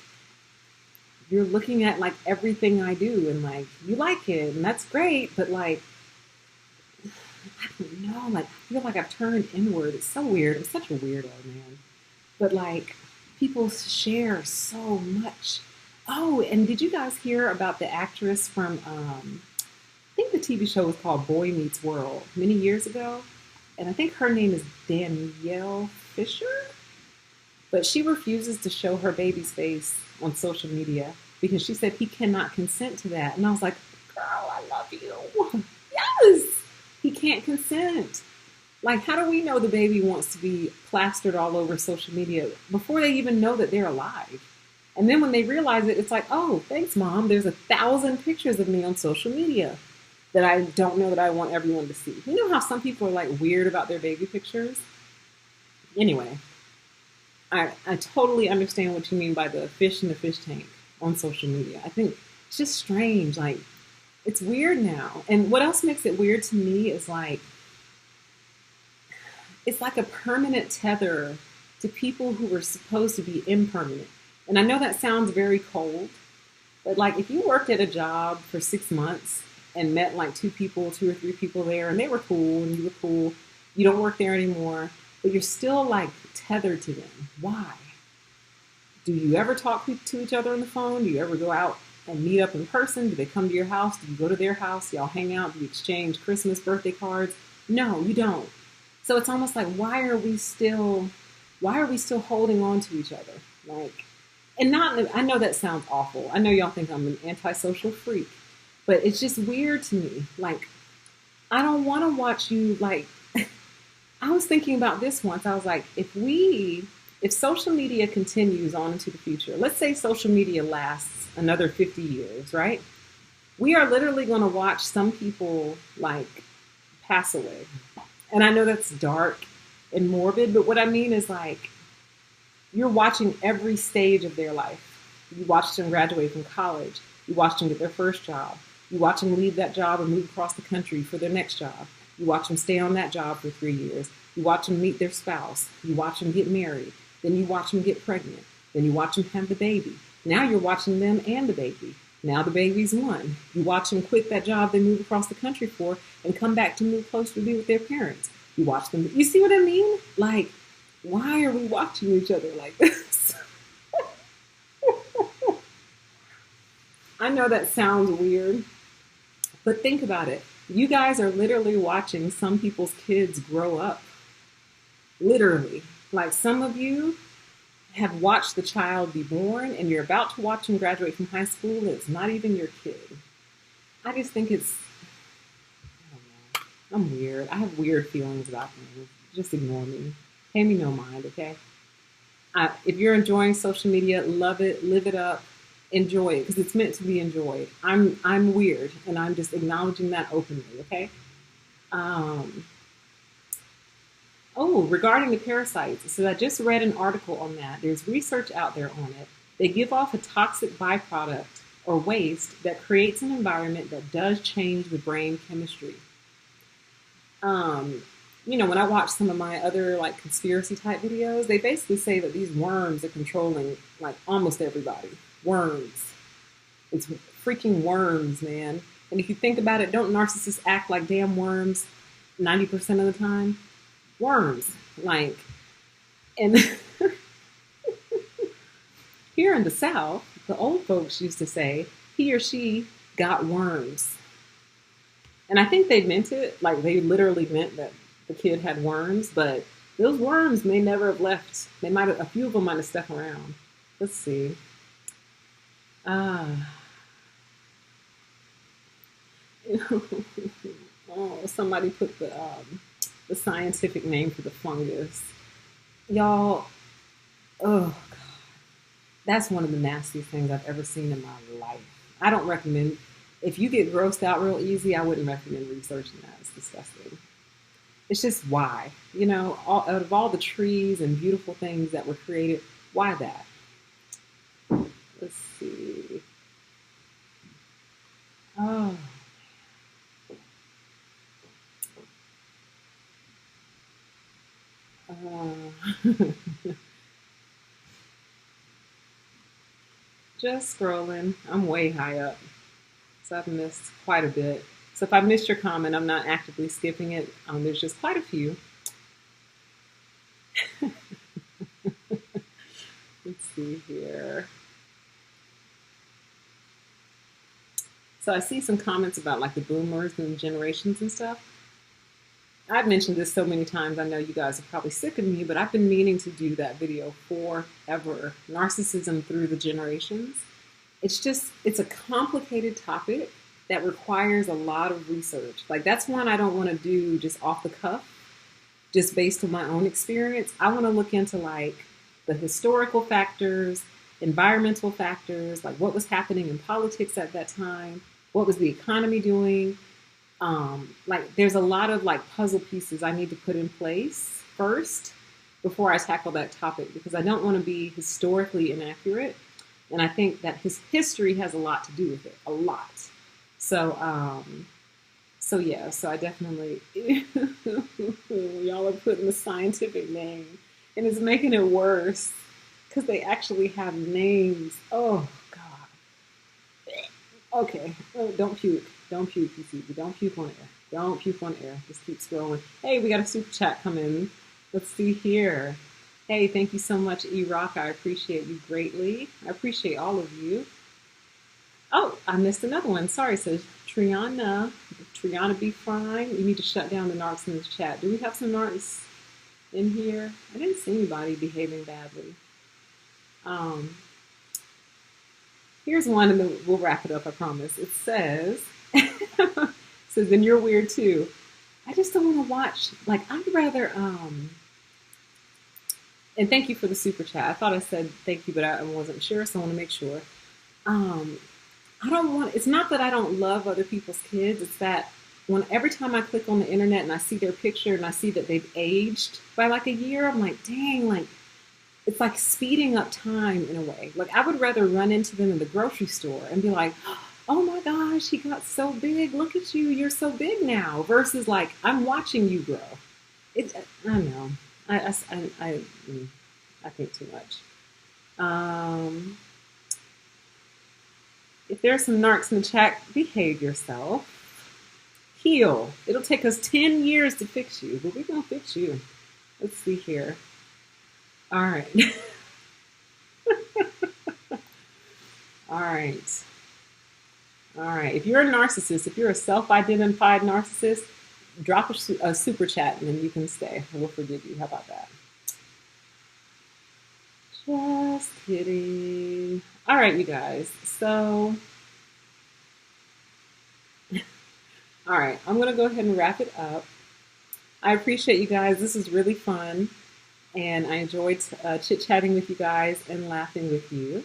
you're looking at like everything I do and like you like it and that's great, but like I don't know, like I feel like I've turned inward. It's so weird. I'm such a weirdo, man. But like people share so much. Oh, and did you guys hear about the actress from I think the TV show was called Boy Meets World many years ago? And I think her name is Danielle Fisher, but she refuses to show her baby's face on social media because she said he cannot consent to that. And I was like, girl, I love you. Yes, he can't consent. Like, how do we know the baby wants to be plastered all over social media before they even know that they're alive? And then when they realize it, it's like, oh, thanks, Mom. There's 1,000 pictures of me on social media that I don't know that I want everyone to see. You know how some people are like weird about their baby pictures? Anyway, I totally understand what you mean by the fish in the fish tank on social media. I think it's just strange. Like, it's weird now. And what else makes it weird to me is like, it's like a permanent tether to people who were supposed to be impermanent. And I know that sounds very cold, but like if you worked at a job for 6 months and met like 2 or 3 people there and they were cool and you were cool, you don't work there anymore, but you're still like tethered to them. Why? Do you ever talk to each other on the phone? Do you ever go out and meet up in person? Do they come to your house? Do you go to their house? Y'all hang out? Do you exchange Christmas, birthday cards? No, you don't. So it's almost like, why are we still holding on to each other? Like, and not, I know that sounds awful. I know y'all think I'm an antisocial freak, but it's just weird to me. Like, I don't want to watch you, like, I was thinking about this once. I was like, if social media continues on into the future, let's say social media lasts another 50 years, right? We are literally going to watch some people like pass away. And I know that's dark and morbid, but what I mean is like, you're watching every stage of their life. You watched them graduate from college. You watched them get their first job. You watch them leave that job and move across the country for their next job. You watch them stay on that job for 3 years. You watch them meet their spouse. You watch them get married. Then you watch them get pregnant. Then you watch them have the baby. Now you're watching them and the baby. Now the baby's one. You watch them quit that job they move across the country for and come back to move closer to be with their parents. You watch them. You see what I mean? Like, why are we watching each other like this? I know that sounds weird, but think about it. You guys are literally watching some people's kids grow up. Literally. Like some of you have watched the child be born and you're about to watch him graduate from high school and it's not even your kid. I just think it's, I don't know. I'm weird. I have weird feelings about things. Just ignore me. Pay me no mind, okay? If you're enjoying social media, love it, live it up, enjoy it, because it's meant to be enjoyed. I'm weird, and I'm just acknowledging that openly, okay? Um, Regarding the parasites, so I just read an article on that. There's research out there on it. They give off a toxic byproduct or waste that creates an environment that does change the brain chemistry. Um, when I watch some of my other like conspiracy type videos, they basically say that these worms are controlling like almost everybody. Worms. It's freaking worms, man. And if you think about it, don't narcissists act like damn worms 90% of the time? Worms. Like, and here in the South, the old folks used to say, he or she got worms. And I think they meant it, like they literally meant that the kid had worms, but those worms may never have left. They might have, a few of them might have stuck around. Let's see. Ah. Oh, somebody put the scientific name for the fungus. Y'all, oh God, that's one of the nastiest things I've ever seen in my life. I don't recommend, if you get grossed out real easy, I wouldn't recommend researching that. It's disgusting. It's just why, out of all the trees and beautiful things that were created, why that? Let's see. Oh, just scrolling. I'm way high up, so I've missed quite a bit. So if I missed your comment, I'm not actively skipping it. There's just quite a few. Let's see here. So I see some comments about like the boomers and generations and stuff. I've mentioned this so many times. I know you guys are probably sick of me, but I've been meaning to do that video forever. Narcissism through the generations. It's a complicated topic that requires a lot of research. Like that's one I don't want to do just off the cuff, just based on my own experience. I want to look into like the historical factors, environmental factors, like what was happening in politics at that time, what was the economy doing. Like there's a lot of like puzzle pieces I need to put in place first before I tackle that topic because I don't want to be historically inaccurate. And I think that his history has a lot to do with it, a lot. So I definitely, y'all are putting the scientific name and it's making it worse because they actually have names. Oh, God. Okay. Oh, don't puke. Don't puke, you see. Don't puke on air. Don't puke on air. Just keep scrolling. Hey, we got a super chat coming. Let's see here. Hey, thank you so much, E-Rock. I appreciate you greatly. I appreciate all of you. Oh, I missed another one. Sorry, says Triana be fine. You need to shut down the narcs in this chat. Do we have some narcs in here? I didn't see anybody behaving badly. Um, Here's one, and then we'll wrap it up, I promise. It says, says, then you're weird too. I just don't want to watch. Like, I'd rather, and thank you for the super chat. I thought I said thank you, but I wasn't sure, so I want to make sure. Um, I don't want, it's not that I don't love other people's kids. It's that every time I click on the internet and I see their picture and I see that they've aged by like a year, I'm like, dang, like, it's like speeding up time in a way. Like, I would rather run into them in the grocery store and be like, oh my gosh, he got so big. Look at you. You're so big now. Versus like, I'm watching you grow. I don't know. I think too much. If there's some narcs in the chat, behave yourself. Heal. It'll take us 10 years to fix you, but we're going to fix you. Let's see here. All right. All right. All right. If you're a narcissist, if you're a self-identified narcissist, drop a super chat and then you can stay. We'll forgive you. How about that? Just kidding. All right, you guys. So, all right. I'm going to go ahead and wrap it up. I appreciate you guys. This is really fun. And I enjoyed chit-chatting with you guys and laughing with you.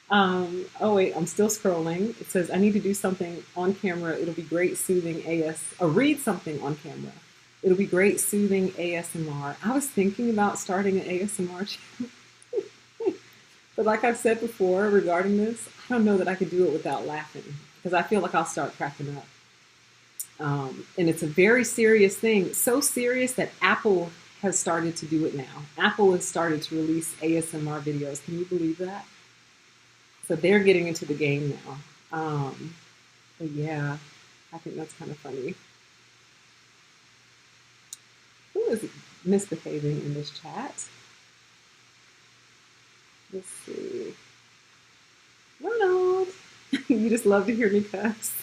Oh, wait, I'm still scrolling. It says, I need to do something on camera. It'll be great soothing read something on camera. It'll be great soothing ASMR. I was thinking about starting an ASMR channel. But like I've said before regarding this, I don't know that I could do it without laughing because I feel like I'll start cracking up. And it's a very serious thing. So serious that Apple has started to do it now. Apple has started to release ASMR videos. Can you believe that? So they're getting into the game now. But yeah, I think that's kind of funny. Who is misbehaving in this chat? Let's see. Ronald, you just love to hear me cuss.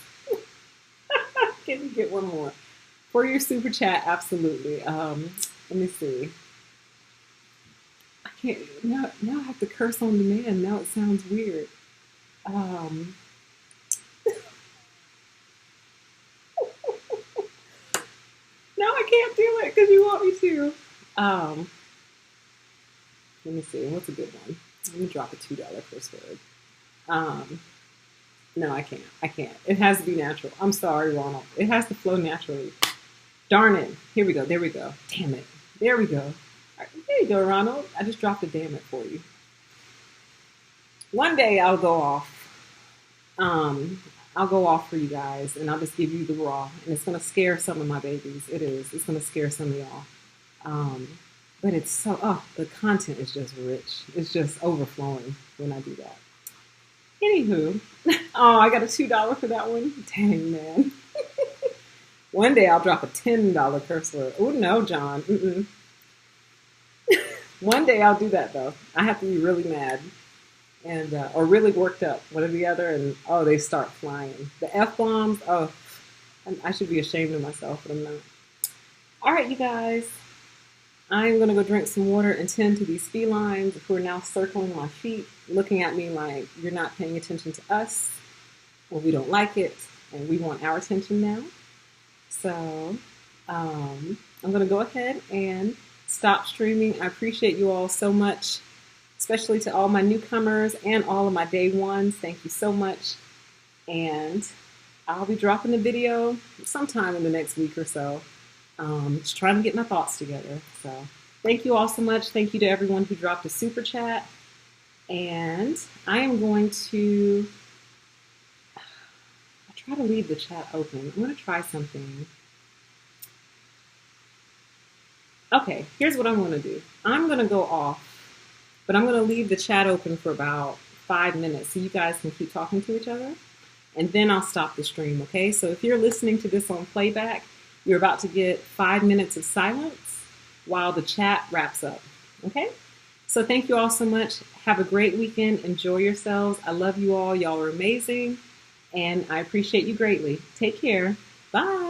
Can you get one more? For your super chat, absolutely. Let me see. I can't, now I have to curse on demand. Now it sounds weird. Now I can't do it because you want me to. Let me see. What's a good one? Let me drop a $2 first word. No, I can't. I can't. It has to be natural. I'm sorry, Ronald. It has to flow naturally. Darn it. Here we go. There we go. Damn it. There we go. All right, there you go, Ronald. I just dropped a damn it for you. One day I'll go off. I'll go off for you guys, and I'll just give you the raw. And it's going to scare some of my babies. It is. It's going to scare some of y'all. But it's so, the content is just rich. It's just overflowing when I do that. Anywho, oh, I got a $2 for that one. Dang, man. One day I'll drop a $10 curse word. Oh, no, John. One day I'll do that, though. I have to be really mad and or really worked up, one or the other, and, they start flying. The F-bombs, I should be ashamed of myself, but I'm not. All right, you guys. I'm going to go drink some water and tend to these felines who are now circling my feet, looking at me like you're not paying attention to us, or we don't like it, and we want our attention now. So I'm going to go ahead and stop streaming. I appreciate you all so much, especially to all my newcomers and all of my day ones. Thank you so much. And I'll be dropping the video sometime in the next week or so. Just trying to get my thoughts together. So thank you all so much. Thank you to everyone who dropped a super chat. And I am going to try to leave the chat open. I'm going to try something. Okay, here's what I'm going to do. I'm going to go off, but I'm going to leave the chat open for about 5 minutes so you guys can keep talking to each other. And then I'll stop the stream, okay? So if you're listening to this on playback, you're about to get 5 minutes of silence while the chat wraps up, okay? So thank you all so much. Have a great weekend. Enjoy yourselves. I love you all. Y'all are amazing. And I appreciate you greatly. Take care. Bye.